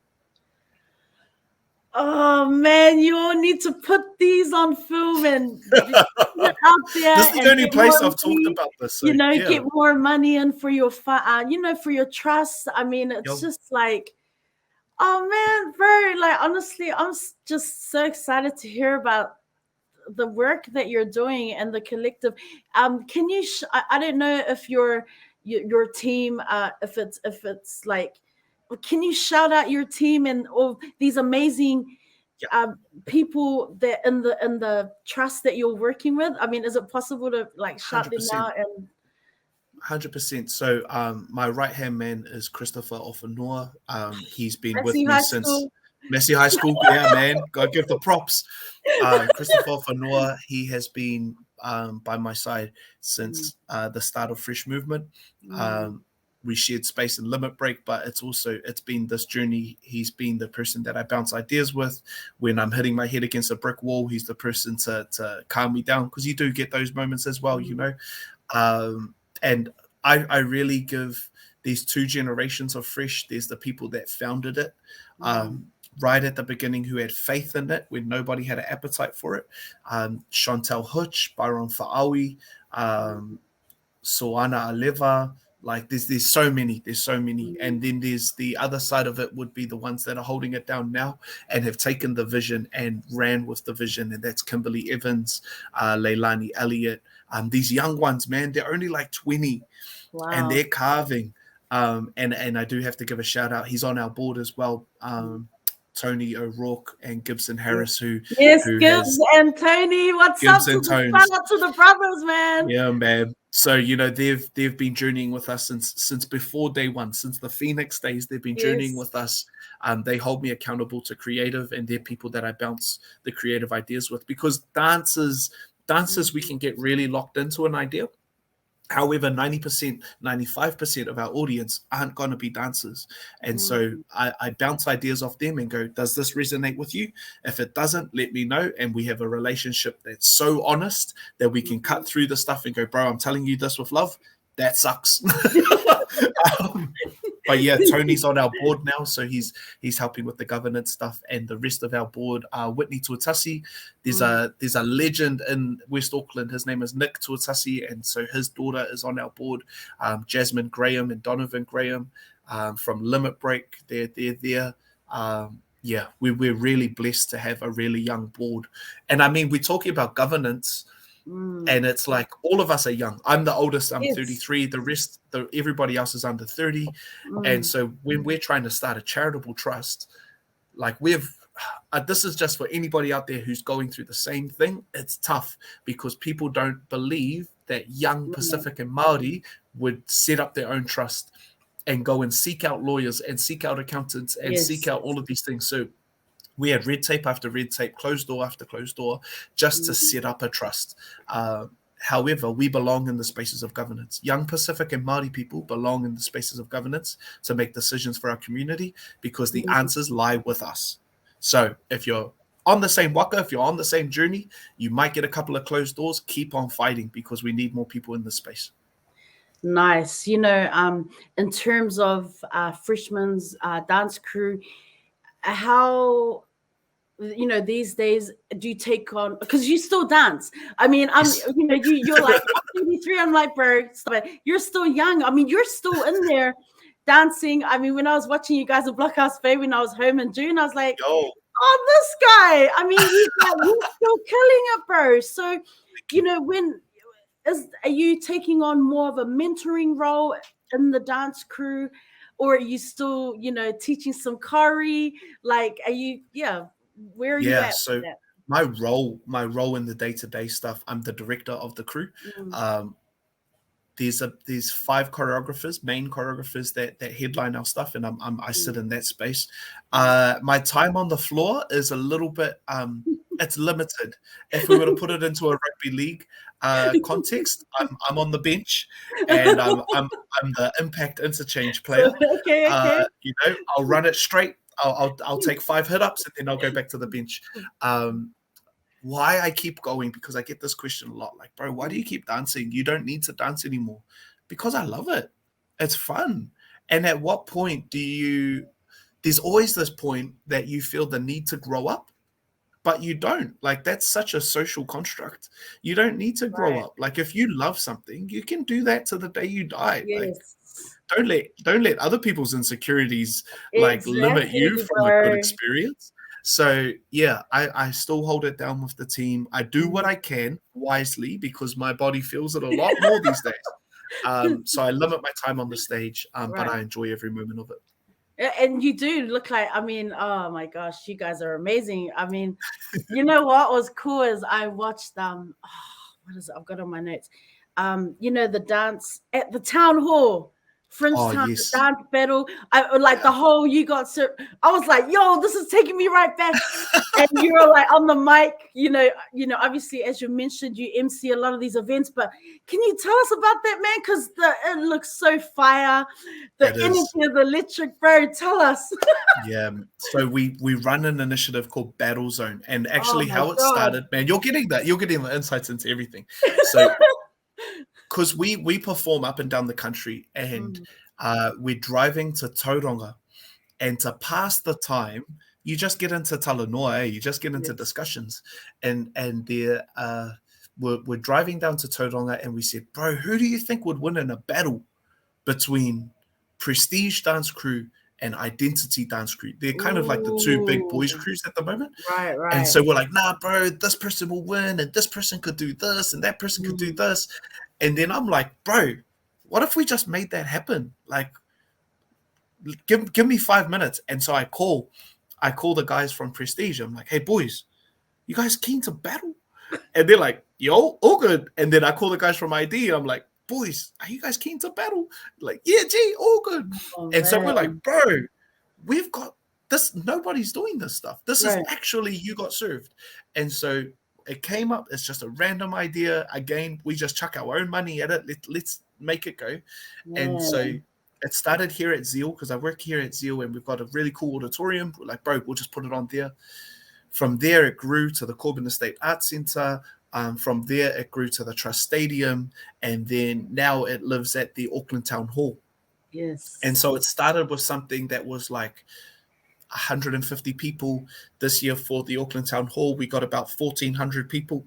Speaker 3: Oh man, you all need to put these on film and put it out there.
Speaker 2: This is the only place I've talked about this. So,
Speaker 3: get more money in for your for your trust. I mean, it's just like, oh man, bro. Like honestly, I'm just so excited to hear about the work that you're doing and the collective. Can you? I don't know if your team, if it's like. Can you shout out your team and all these amazing people that in the trust that you're working with? I mean, is it possible to like shout 100%. Them out? And
Speaker 2: 100%. So my right hand man is Christopher Ofanoa. He's been with me since Messi High School. Yeah, man, gotta give the props. Christopher Ofanoa, he has been by my side since the start of Fresh Movement. We shared space and limit break, but it's been this journey. He's been the person that I bounce ideas with when I'm hitting my head against a brick wall. He's the person to calm me down, because you do get those moments as well, you know. And I really give these 2 generations of Fresh. There's the people that founded it right at the beginning, who had faith in it when nobody had an appetite for it. Chantel Hutch, Byron Fa'awi, Soana Aleva. Like there's so many, and then there's the other side of it would be the ones that are holding it down now and have taken the vision and ran with the vision, and that's Kimberly Evans, Leilani Elliott. These young ones, man, they're only like 20, and they're carving. And I do have to give a shout out. He's on our board as well. Tony O'Rourke and Gibson Harris, who
Speaker 3: Gibbs and Tony, what's up? Shout out to the brothers, man.
Speaker 2: Yeah, man. So you know they've been journeying with us since before day one, since the Phoenix days. They've been journeying with us. They hold me accountable to creative, and they're people that I bounce the creative ideas with, because dancers, we can get really locked into an idea. However, 90%, 95% of our audience aren't going to be dancers. And so I bounce ideas off them and go, does this resonate with you? If it doesn't, let me know. And we have a relationship that's so honest that we can cut through the stuff and go, bro, I'm telling you this with love. That sucks. But yeah, Tony's on our board now, so he's helping with the governance stuff, and the rest of our board are Whitney Tuatasi. There's a legend in West Auckland. His name is Nick Tuatasi, and so his daughter is on our board. Jasmine Graham and Donovan Graham from Limit Break. They're there. Yeah, we're really blessed to have a really young board. And I mean, we're talking about governance, and it's like all of us are young. I'm the oldest, I'm 33. The rest, everybody else is under 30. And so when we're trying to start a charitable trust, like this is just for anybody out there who's going through the same thing. It's tough because people don't believe that young Pacific and Māori would set up their own trust and go and seek out lawyers and seek out accountants and seek out all of these things. So we had red tape after red tape, closed door after closed door, just to set up a trust. However, we belong in the spaces of governance. Young Pacific and Māori people belong in the spaces of governance to make decisions for our community because the answers lie with us. So if you're on the same waka, if you're on the same journey, you might get a couple of closed doors. Keep on fighting because we need more people in this space.
Speaker 3: Nice. You know, in terms of Freshman's dance crew, how, you know, these days do you take on, because you still dance? I mean, you know, you're like, I'm 33. I'm like, bro, stop it. You're still young. I mean, you're still in there dancing. I mean, when I was watching you guys at Blockhouse Bay when I was home in June, I was like, oh, this guy. I mean, he's still killing it, bro. So, you know, are you taking on more of a mentoring role in the dance crew, or are you still, you know, teaching some kari? Like, are you, where are you at?
Speaker 2: So my role in the day-to-day stuff, I'm the director of the crew. There's 5 choreographers, main choreographers that headline our stuff, and I sit in that space. My time on the floor is a little bit it's limited. If we were to put it into a rugby league context, I'm on the bench, and I'm the impact interchange player. Okay. You know, I'll run it straight. I'll take 5 hit-ups, and then I'll go back to the bench. Why I keep going, because I get this question a lot, like, bro, why do you keep dancing? You don't need to dance anymore. Because I love it. It's fun. And at what point there's always this point that you feel the need to grow up, but you don't. Like, that's such a social construct. You don't need to grow up. Like, if you love something, you can do that to the day you die. Like, don't let other people's insecurities like limit you from a good experience. So yeah, I still hold it down with the team. I do what I can wisely because my body feels it a lot more these days. So I limit my time on the stage, but I enjoy every moment of it.
Speaker 3: And you do look like, I mean, oh my gosh, you guys are amazing. I mean, you know what was cool is I watched what is it? I've got on my notes. You know, the dance at the town hall. Fringe Town dance battle. I like the whole I was like, yo, this is taking me right back. And you were like on the mic, you know, obviously, as you mentioned, you MC a lot of these events, but can you tell us about that, man? Because it looks so fire. The energy of the electric, bro. Tell us. Yeah.
Speaker 2: So we run an initiative called Battle Zone, and actually how it started, man, you're getting the insights into everything. So because we perform up and down the country, and we're driving to Tauranga, and to pass the time, you just get into talanoa, you just get into discussions, and we're driving down to Tauranga, and we said, bro, who do you think would win in a battle between Prestige Dance Crew and Identity Dance Crew? They're kind of like the 2 big boys crews at the moment.
Speaker 3: Right.
Speaker 2: And so we're like, nah, bro, this person will win, and this person could do this, and that person could do this. And then I'm like, bro, what if we just made that happen? Like, give me 5 minutes. And so I call the guys from Prestige. I'm like, hey, boys, you guys keen to battle? And they're like, yo, all good. And then I call the guys from ID, and I'm like, boys, are you guys keen to battle? Like, yeah, gee, all good. So we're like, bro, we've got this. Nobody's doing this stuff. This is actually, you got served. And so it came up. It's just a random idea. Again, we just chuck our own money at it. Let's make it go. And so it started here at Zeal, because I work here at Zeal, and we've got a really cool auditorium. We're like, bro, we'll just put it on there. From there, it grew to the Corbin Estate Arts Centre. From there, it grew to the Trust Stadium. And then now it lives at the Auckland Town Hall.
Speaker 3: Yes.
Speaker 2: And so it started with something that was like 150 people. This year for the Auckland Town Hall, we got about 1,400 people.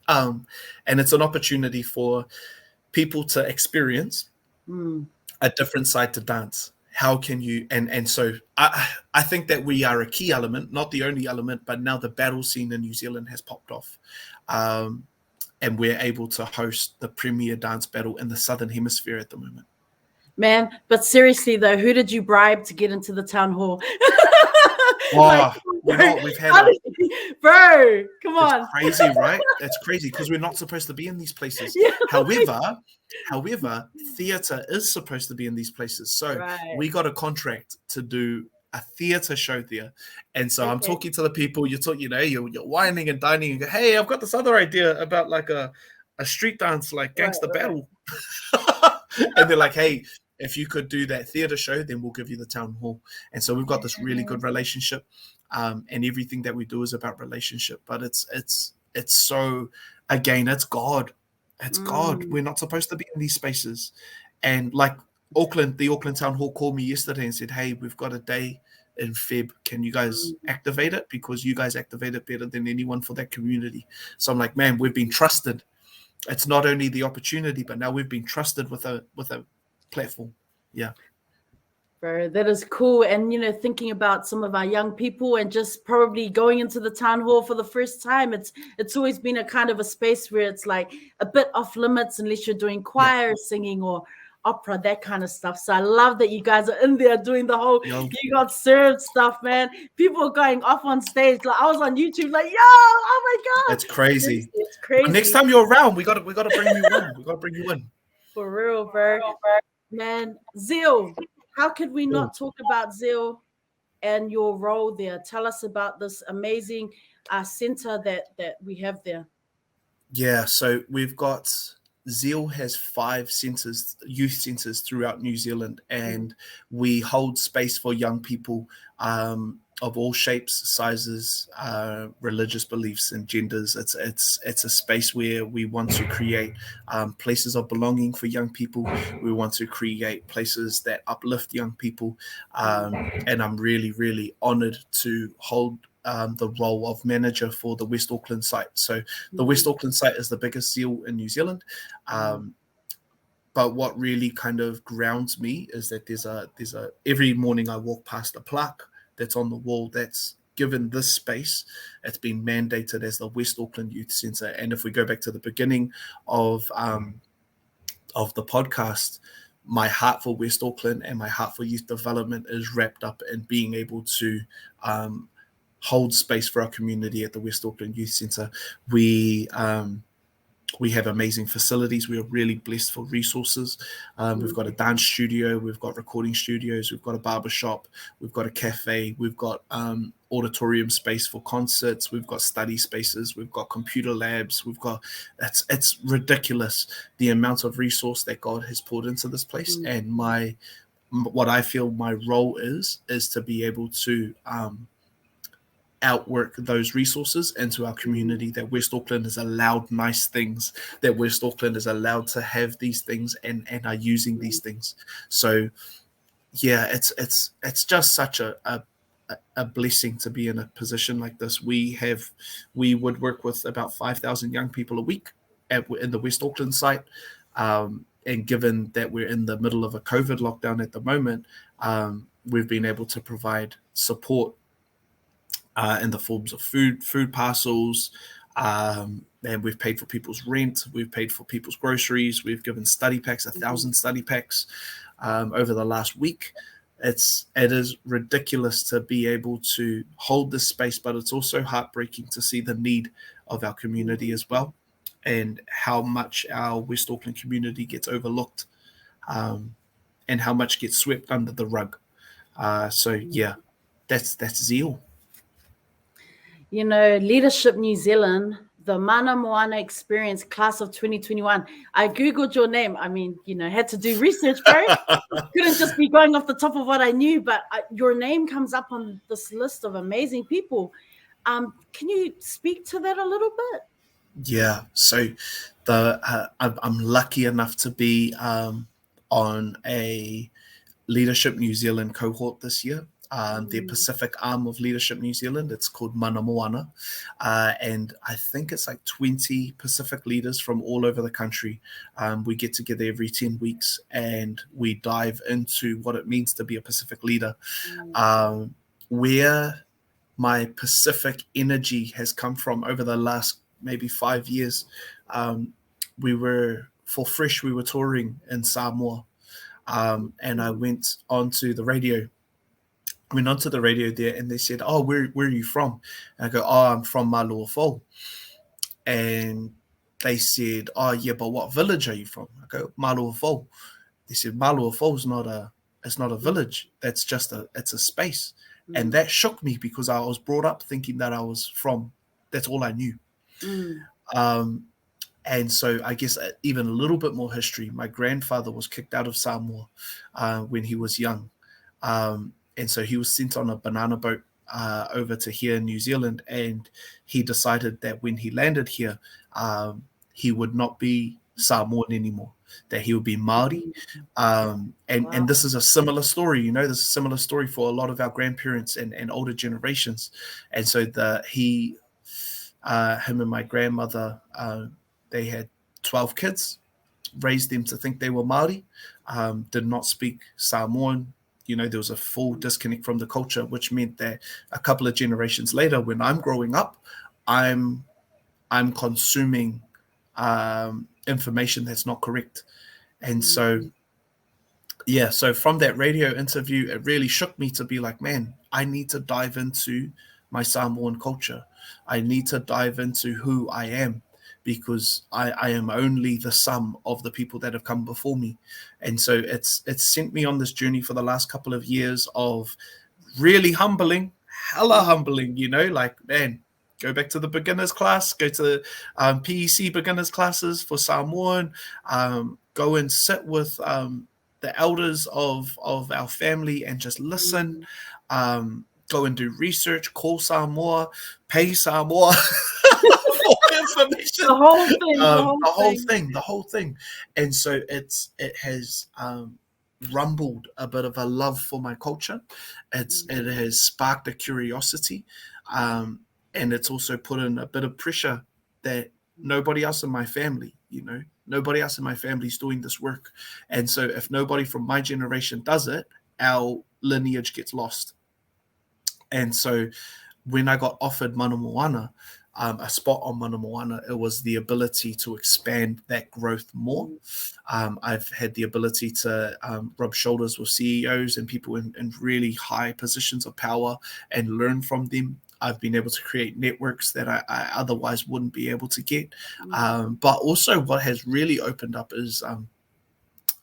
Speaker 2: And it's an opportunity for people to experience a different side to dance. How can you, and so I think that we are a key element, not the only element, but now the battle scene in New Zealand has popped off. And we're able to host the premier dance battle in the Southern Hemisphere at the moment.
Speaker 3: Man, but seriously though, who did you bribe to get into the town hall?
Speaker 2: We've had
Speaker 3: bro, come on.
Speaker 2: It's crazy, right? It's crazy because we're not supposed to be in these places.
Speaker 3: Yeah.
Speaker 2: However, theatre is supposed to be in these places. So we got a contract to do a theatre show there. And so I'm talking to the people, you're whining and dining and go, hey, I've got this other idea about like a street dance, like gangster battle. And they're like, hey, if you could do that theatre show, then we'll give you the town hall. And so we've got this really good relationship. And everything that we do is about relationship. But it's so, again, it's God. It's God. We're not supposed to be in these spaces. And like the Auckland Town Hall called me yesterday and said, hey, we've got a day in Feb. Can you guys activate it? Because you guys activate it better than anyone for that community. So I'm like, man, we've been trusted. It's not only the opportunity, but now we've been trusted with a platform. Yeah.
Speaker 3: Bro, that is cool. And, thinking about some of our young people and just probably going into the town hall for the first time, it's always been a kind of a space where it's like a bit off limits unless you're doing choir singing or opera, that kind of stuff. So I love that you guys are in there doing the whole you got served stuff, man. People are going off on stage. Like I was on YouTube like, yo, oh my God.
Speaker 2: It's crazy.
Speaker 3: It's crazy.
Speaker 2: But next time you're around, we gotta bring you in. We gotta bring you in.
Speaker 3: For real, bro. Man, Zeal. How could we not talk about Zeal and your role there? Tell us about this amazing center that we have there.
Speaker 2: Yeah, so we've got Zeal has 5 centers, youth centers throughout New Zealand, and we hold space for young people of all shapes, sizes, religious beliefs, and genders. It's a space where we want to create places of belonging for young people. We want to create places that uplift young people, and I'm really, really honored to hold the role of manager for the West Auckland site. So the West Auckland site is the biggest Zeal in New Zealand. But what really kind of grounds me is that there's a every morning I walk past a plaque that's on the wall that's given this space. It's been mandated as the West Auckland Youth Centre. And if we go back to the beginning of the podcast, my heart for West Auckland and my heart for youth development is wrapped up in being able to hold space for our community at the West Auckland Youth Centre. We have amazing facilities. We are really blessed for resources. We've got a dance studio, we've got recording studios, we've got a barber shop, we've got a cafe, we've got auditorium space for concerts, we've got study spaces, we've got computer labs, it's ridiculous the amount of resource that God has poured into this place. And what I feel my role is to be able to outwork those resources into our community, that West Auckland is allowed nice things, that West Auckland is allowed to have these things and are using these things. So yeah, it's just such a blessing to be in a position like this. We would work with about 5,000 young people a week in the West Auckland site. And given that we're in the middle of a COVID lockdown at the moment, we've been able to provide support in the forms of food parcels, and we've paid for people's rent, we've paid for people's groceries, we've given study packs, 1,000 study packs over the last week. It is ridiculous to be able to hold this space, but it's also heartbreaking to see the need of our community as well, and how much our West Auckland community gets overlooked, and how much gets swept under the rug. So yeah, that's Zeal.
Speaker 3: Leadership New Zealand, the Mana Moana Experience Class of 2021. I Googled your name. I mean, had to do research, bro. Couldn't just be going off the top of what I knew, but your name comes up on this list of amazing people. Can you speak to that a little bit?
Speaker 2: Yeah, so I'm lucky enough to be on a Leadership New Zealand cohort this year. The Pacific arm of Leadership New Zealand. It's called moana. And I think it's like 20 Pacific leaders from all over the country. We get together every 10 weeks and we dive into what it means to be a Pacific leader. Where my Pacific energy has come from over the last maybe 5 years. We were touring in Samoa. And I went onto the radio there, and they said, "Oh, where are you from?" And I go, "Oh, I'm from Maluafo." And they said, "Oh, yeah, but what village are you from?" I go, "Maluafo." They said, "Maluafo is not a village. That's just it's a space." And that shook me because I was brought up thinking that that's all I knew. And so I guess even a little bit more history. My grandfather was kicked out of Samoa when he was young. And so he was sent on a banana boat over to here in New Zealand. And he decided that when he landed here, he would not be Samoan anymore, that he would be Māori. And this is a similar story, this is a similar story for a lot of our grandparents and older generations. And so him and my grandmother, they had 12 kids, raised them to think they were Māori, did not speak Samoan. There was a full disconnect from the culture, which meant that a couple of generations later, when I'm growing up, I'm consuming information that's not correct. And so from that radio interview, it really shook me to be like, man, I need to dive into my Samoan culture. I need to dive into who I am, because I am only the sum of the people that have come before me. And so it's sent me on this journey for the last couple of years of really hella humbling, like, man, go back to the beginners class, go to PEC beginners classes for Samoan, go and sit with the elders of our family and just listen, go and do research, call Samoa, pay Samoa information. The whole thing. And so it has rumbled a bit of a love for my culture. It has sparked a curiosity, and it's also put in a bit of pressure that nobody else in my family, nobody else in my family is doing this work. And so if nobody from my generation does it, our lineage gets lost. And so when I got offered Mana Moana, a spot on Mana Moana, it was the ability to expand that growth more. I've had the ability to rub shoulders with CEOs and people in really high positions of power and learn from them. I've been able to create networks that I otherwise wouldn't be able to get. But also what has really opened up is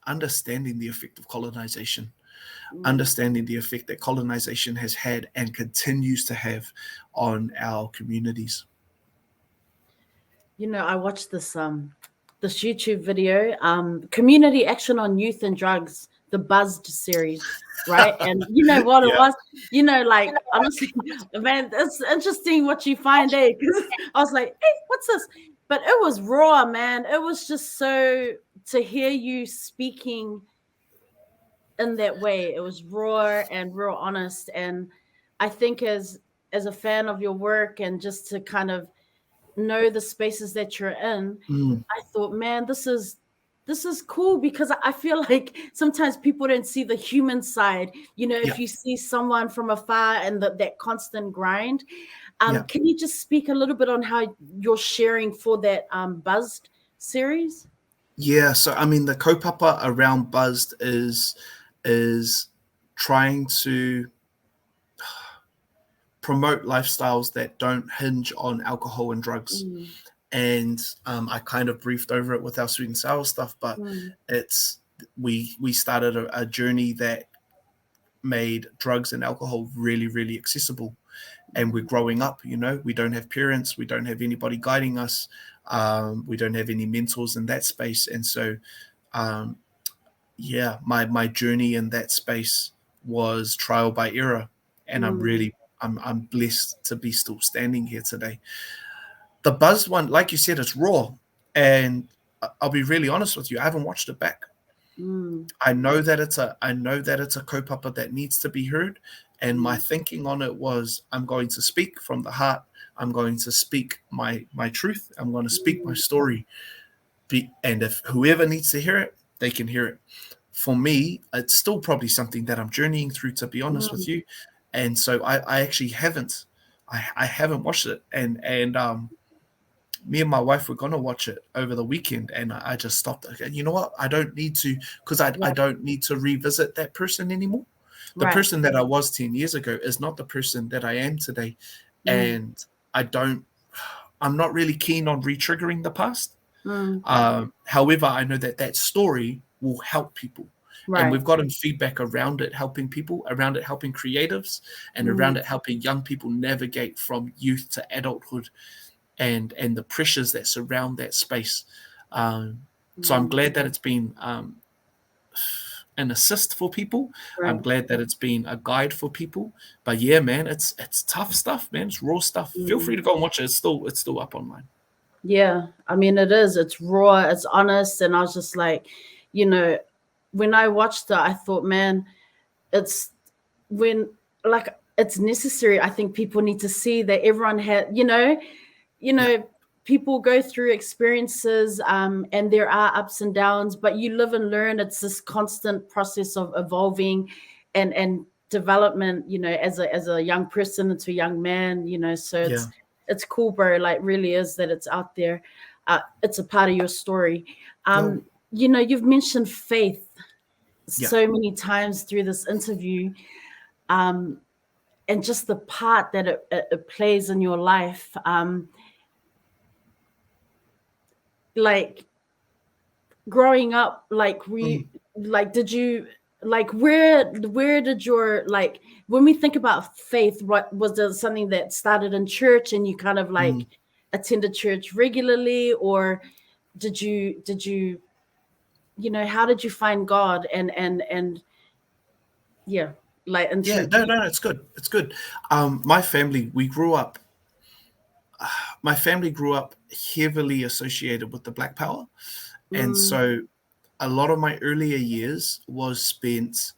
Speaker 2: understanding the effect of colonization. Understanding the effect that colonization has had and continues to have on our communities.
Speaker 3: I watched this YouTube video, Community Action on Youth and Drugs, the Buzzed series, right? And you know what it was? Like, honestly, man, it's interesting what you find there, because I was like, hey, what's this? But it was raw, man. It was just so, to hear you speaking in that way, it was raw and real honest. And I think as a fan of your work, and just to kind of know the spaces that you're in, I thought, man, this is cool, because I feel like sometimes people don't see the human side. If you see someone from afar and that constant grind. Can you just speak a little bit on how you're sharing for that Buzzed series?
Speaker 2: Yeah, so I mean, the kaupapa around Buzzed is trying to promote lifestyles that don't hinge on alcohol and drugs. And I kind of briefed over it with our sweet and sour stuff, but we started a journey that made drugs and alcohol really, really accessible. And we're growing up, we don't have parents, we don't have anybody guiding us, we don't have any mentors in that space. And so my journey in that space was trial by error, and I'm blessed to be still standing here today. The Buzz one, like you said, it's raw, and I'll be really honest with you, I haven't watched it back. I know that it's a kaupapa that needs to be heard. And my thinking on it was, I'm going to speak from the heart. I'm going to speak my truth. I'm going to speak my story. And if whoever needs to hear it, they can hear it. For me, it's still probably something that I'm journeying through, to be honest with you. And so I actually haven't watched it. And me and my wife were gonna watch it over the weekend, and I just stopped. Okay, you know what? I don't need to, because I don't need to revisit that person anymore. The person that I was 10 years ago is not the person that I am today, and I'm not really keen on re-triggering the past. However, I know that story will help people. And we've gotten feedback around it helping people, around it helping creatives, and around it helping young people navigate from youth to adulthood, and the pressures that surround that space. So I'm glad that it's been an assist for people. I'm glad that it's been a guide for people. But yeah, man, it's tough stuff, man. It's raw stuff. Feel free to go and watch it. It's still up online.
Speaker 3: Yeah, I mean, it is. It's raw. It's honest. And I was just like, when I watched it, I thought, man, it's it's necessary. I think people need to see that everyone had, people go through experiences, and there are ups and downs, but you live and learn. It's this constant process of evolving and development, as a young person into a young man, so it's cool, bro. Like, really is that it's out there. It's a part of your story. You've mentioned faith so many times through this interview, and just the part that it plays in your life. Like, growing up, did you, where did your, when we think about faith, what was there something that started in church and you kind of attended church regularly, or did you how did you find God and
Speaker 2: no, it's good. My family grew up heavily associated with the Black Power, and so a lot of my earlier years was spent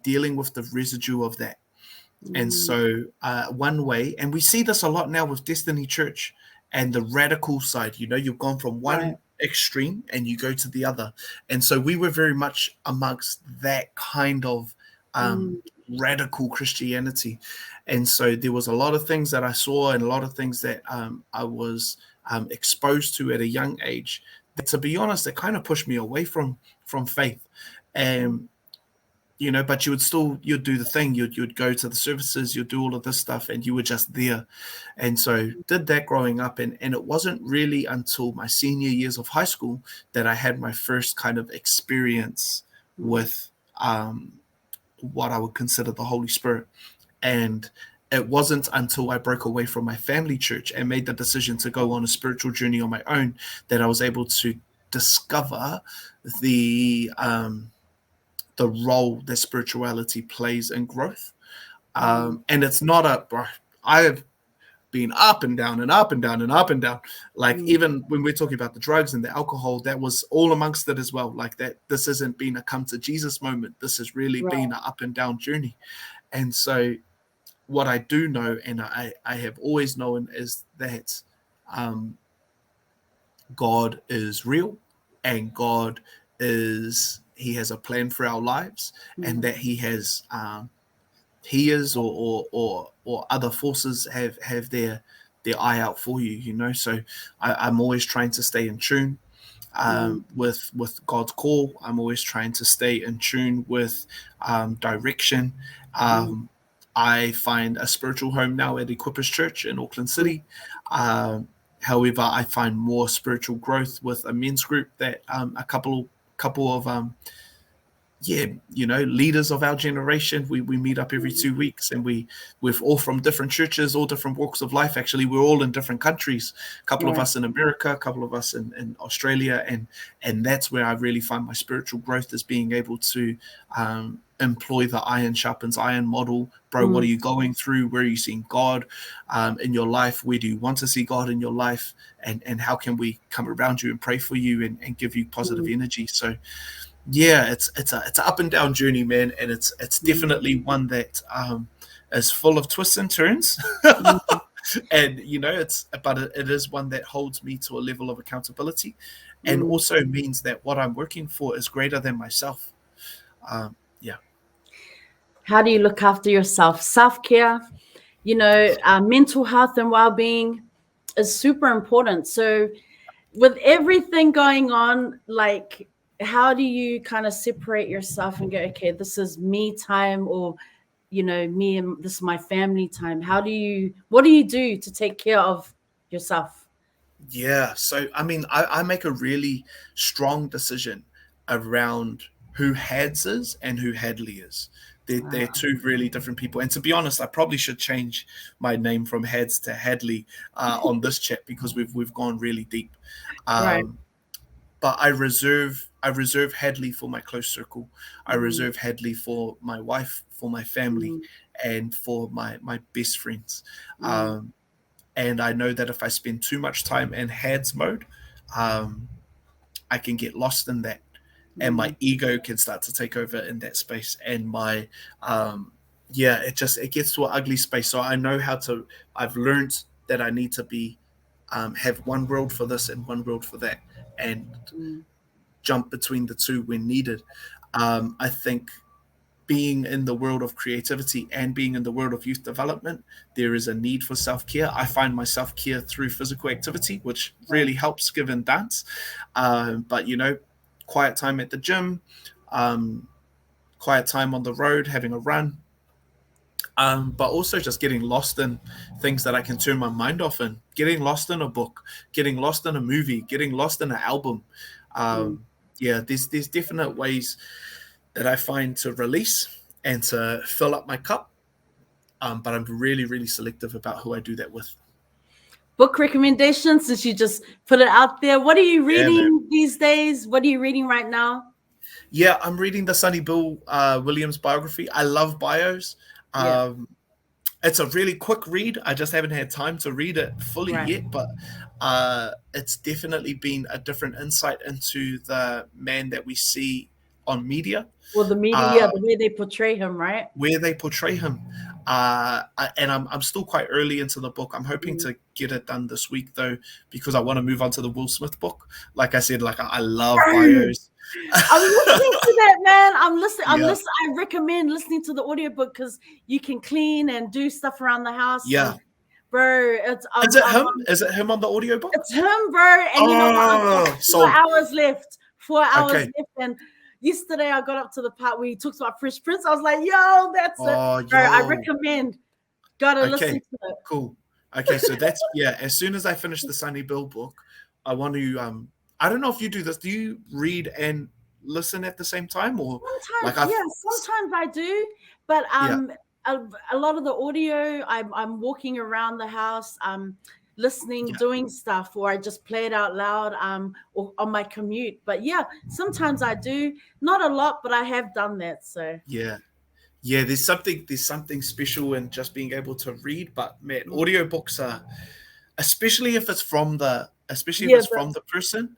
Speaker 2: dealing with the residue of that. And so one way, and we see this a lot now with Destiny Church and the radical side, you've gone from one extreme and you go to the other. And so we were very much amongst that kind of radical Christianity. And so there was a lot of things that I saw and a lot of things that I was exposed to at a young age that, to be honest, it kind of pushed me away from faith. And but you'd do the thing. You'd go to the services, you'd do all of this stuff, and you were just there. And so did that growing up. And it wasn't really until my senior years of high school that I had my first kind of experience with what I would consider the Holy Spirit. And it wasn't until I broke away from my family church and made the decision to go on a spiritual journey on my own that I was able to discover the role that spirituality plays in growth. And it's not I have been up and down and up and down and up and down. Like, even when we're talking about the drugs and the alcohol, that was all amongst it as well. Like, that this hasn't been a come to Jesus moment. This has really been an up and down journey. And so what I do know, and I have always known, is that God is real, and God he has a plan for our lives, and that he is or other forces have their eye out for you, so I'm always trying to stay in tune with God's call. I'm always trying to stay in tune with direction. I find a spiritual home now at Equippers Church in Auckland City. However, I find more spiritual growth with a men's group that a couple of leaders of our generation. We meet up every 2 weeks, and we're all from different churches, all different walks of life. Actually, we're all in different countries. A couple of us in America, a couple of us in Australia, and that's where I really find my spiritual growth, is being able to employ the iron sharpens iron model. Bro, what are you going through? Where are you seeing God in your life? Where do you want to see God in your life? And how can we come around you and pray for you and give you positive energy? So Yeah, it's an up and down journey, man, and it's definitely one that is full of twists and turns.
Speaker 3: Mm,
Speaker 2: And it is one that holds me to a level of accountability, and
Speaker 3: mm.
Speaker 2: also means that what I'm working for is greater than myself. Yeah.
Speaker 3: How do you look after yourself? Self-care, mental health and well-being is super important. So with everything going on, like, how do you kind of separate yourself and go, okay, this is me time, or me and this is my family time? What do you do to take care of yourself?
Speaker 2: Yeah, so I mean, I make a really strong decision around who Hadz is and who Hadleigh is. They're
Speaker 3: Wow.
Speaker 2: two really different people. And to be honest, I probably should change my name from Hadz to Hadleigh on this chat, because we've gone really deep.
Speaker 3: Right.
Speaker 2: Um, but I reserve Hadleigh for my close circle. I
Speaker 3: Mm,
Speaker 2: reserve Hadleigh for my wife, for my family,
Speaker 3: mm,
Speaker 2: and for my best friends.
Speaker 3: mm,
Speaker 2: And I know that if I spend too much time in Hadz mode, um, I can get lost in that, and my
Speaker 3: mm.
Speaker 2: ego can start to take over in that space. And yeah, it gets to an ugly space. So I know how to. I've learned that I need to have one world for this and one world for that, and
Speaker 3: Mm.
Speaker 2: jump between the two when needed. I think being in the world of creativity and being in the world of youth development, there is a need for self care. I find my self care through physical activity, which
Speaker 3: Right.
Speaker 2: really helps given dance. But quiet time at the gym, um, quiet time on the road, having a run, but also just getting lost in things that I can turn my mind off in, getting lost in a book, getting lost in a movie, getting lost in an album.
Speaker 3: Mm.
Speaker 2: Yeah, there's definite ways that I find to release and to fill up my cup. But I'm really, really selective about who I do that with.
Speaker 3: Book recommendations, since you just put it out there. What are you
Speaker 2: Yeah, man.
Speaker 3: reading these days? What are you reading right now?
Speaker 2: Yeah, I'm reading the Sonny Bill Williams biography. I love bios.
Speaker 3: Yeah.
Speaker 2: Um, it's a really quick read. I just haven't had time to read it fully
Speaker 3: Right.
Speaker 2: yet, but it's definitely been a different insight into the man that we see on media.
Speaker 3: Well, the media,
Speaker 2: Uh,
Speaker 3: yeah, the way they portray him, right?
Speaker 2: where they portray him. And I'm still quite early into the book. I'm hoping
Speaker 3: Mm.
Speaker 2: to get it done this week, though, because I want to move on to the Will Smith book. Like I said, like I love
Speaker 3: Bro,
Speaker 2: bios.
Speaker 3: I'm listening to that, man. I'm listening. I'm
Speaker 2: Yeah,
Speaker 3: listening. I recommend listening to the audiobook because you can clean and do stuff around the house. And
Speaker 2: yeah.
Speaker 3: bro, it's
Speaker 2: Is it him? Is it him on the audiobook?
Speaker 3: it's him, bro. And you know what? I've got
Speaker 2: Oh,
Speaker 3: 4
Speaker 2: sold.
Speaker 3: hours left. 4 hours
Speaker 2: Okay.
Speaker 3: left. And yesterday I got up to the part where he talks about Fresh Prince. I was like, yo, that's it.
Speaker 2: Oh,
Speaker 3: Bro, I
Speaker 2: yo.
Speaker 3: recommend. Gotta listen
Speaker 2: Okay,
Speaker 3: to it.
Speaker 2: cool. Okay, so that's yeah. As soon as I finish the Sunny Bill book, I want to. I don't know if you do this. Do you read and listen at the same time, or like
Speaker 3: Sometimes,
Speaker 2: I've?
Speaker 3: yeah, sometimes I do, but
Speaker 2: Yeah,
Speaker 3: a lot of the audio, I'm walking around the house, listening,
Speaker 2: yeah,
Speaker 3: doing stuff, or I just play it out loud, or on my commute. But yeah, sometimes I do, not a lot, but I have done that. So
Speaker 2: yeah. Yeah, there's something special in just being able to read, but man,
Speaker 3: mm,
Speaker 2: audiobooks are, especially if
Speaker 3: yeah,
Speaker 2: it's from the person.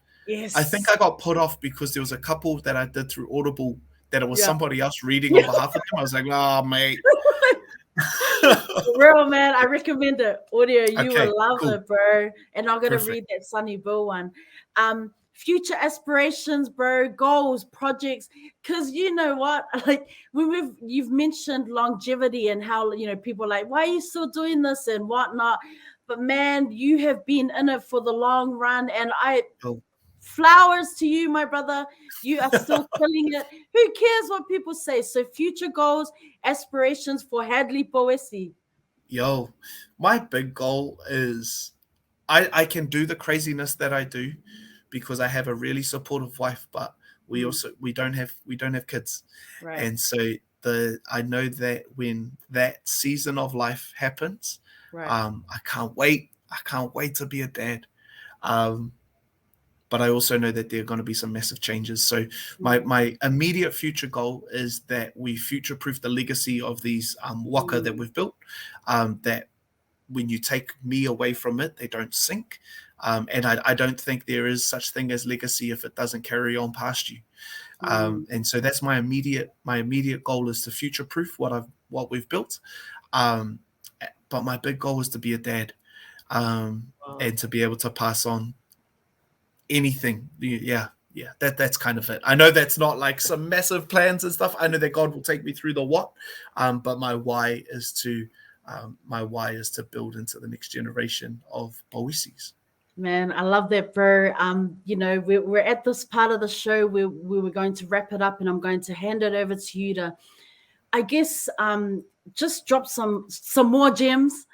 Speaker 2: I think
Speaker 3: yes,
Speaker 2: I got put off because there was a couple that I did through Audible that it was
Speaker 3: yeah.
Speaker 2: somebody else reading on behalf of them. I was like, oh mate.
Speaker 3: For real, man, I recommend it. Audio, you
Speaker 2: Okay,
Speaker 3: will love
Speaker 2: cool.
Speaker 3: it, bro. And I'm gonna
Speaker 2: Perfect.
Speaker 3: read that Sunny Bill one. Future aspirations, bro, goals, projects. Cause you know what? Like you've mentioned longevity and how people are like, why are you still doing this and whatnot? But man, you have been in it for the long run, and
Speaker 2: Cool.
Speaker 3: flowers to you, my brother. You are still killing it. Who cares what people say? So future goals, aspirations for Hadleigh Pouesi.
Speaker 2: Yo, my big goal is I can do the craziness that I do because I have a really supportive wife, but
Speaker 3: Mm,
Speaker 2: we don't have kids.
Speaker 3: right,
Speaker 2: And so I know that when that season of life happens,
Speaker 3: right.
Speaker 2: I can't wait. I can't wait to be a dad. Um, but I also know that there are going to be some massive changes. So my
Speaker 3: Mm,
Speaker 2: my immediate future goal is that we future proof the legacy of these waka that
Speaker 3: mm,
Speaker 2: we've built. That when you take me away from it, they don't sink. And I don't think there is such thing as legacy if it doesn't carry on past you. And so that's my immediate goal, is to future-proof what we've built. But my big goal is to be a dad, and to be able to pass on anything. That's kind of it. I know that's not like some massive plans and stuff. I know that God will take me through the what, but my why is to build into the next generation of Pouesis.
Speaker 3: Man, I love that, bro. We're at this part of the show where we were going to wrap it up, and I'm going to hand it over to you to, I guess, just drop some more gems,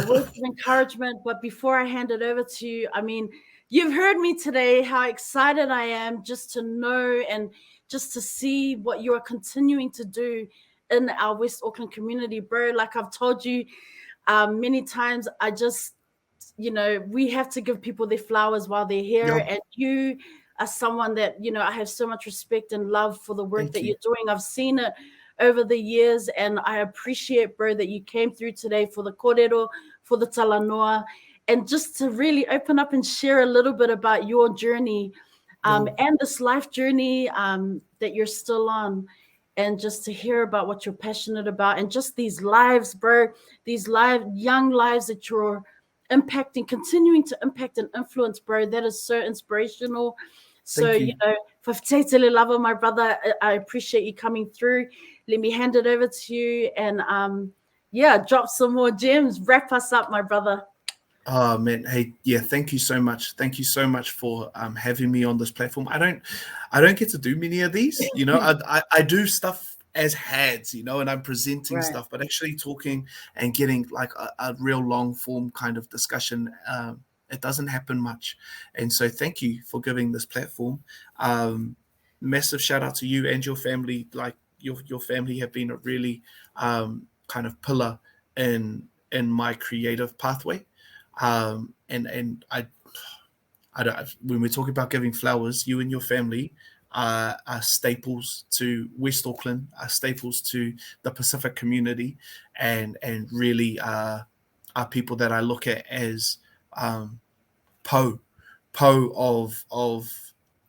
Speaker 3: words of encouragement. But before I hand it over to you, I mean, you've heard me today, how excited I am just to know and just to see what you are continuing to do in our West Auckland community, bro. Like I've told you many times, I just, we have to give people their flowers while they're here.
Speaker 2: Yep.
Speaker 3: And you are someone that, I have so much respect and love for the work that you're doing. I've seen it over the years, and I appreciate, bro, that you came through today for the kōrero, for the talanoa, and just to really open up and share a little bit about your journey, and this life journey that you're still on, and just to hear about what you're passionate about, and just these lives, bro, these young lives that you're impacting, continuing to impact and influence, bro. That is so inspirational. So, for F'taitele Lava, my brother, I appreciate you coming through. Let me hand it over to you, and drop some more gems. Wrap us up, my brother.
Speaker 2: Oh man, hey, thank you so much. Thank you so much for having me on this platform. I don't get to do many of these, I do stuff as Hadz, and I'm presenting stuff, but actually talking and getting like a real long form kind of discussion, it doesn't happen much. And so thank you for giving this platform. Massive shout out to you and your family. Like your family have been a really kind of pillar in my creative pathway. And I don't, when we're talking about giving flowers, you and your family are staples to West Auckland, are staples to the Pacific community, and really are people that I look at as po of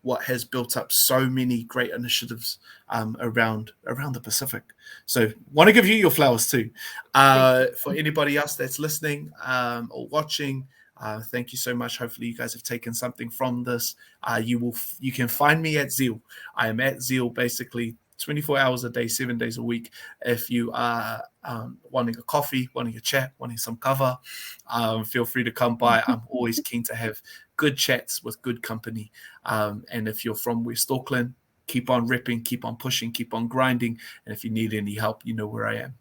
Speaker 2: what has built up so many great initiatives around the Pacific. So want to give you your flowers too. For anybody else that's listening or watching, thank you so much. Hopefully you guys have taken something from this. You can find me at Zeal. I am at Zeal basically 24 hours a day, 7 days a week. If you are wanting a coffee, wanting a chat, wanting some cover, feel free to come by. I'm always keen to have good chats with good company. And if you're from West Auckland, keep on ripping, keep on pushing, keep on grinding. And if you need any help, you know where I am.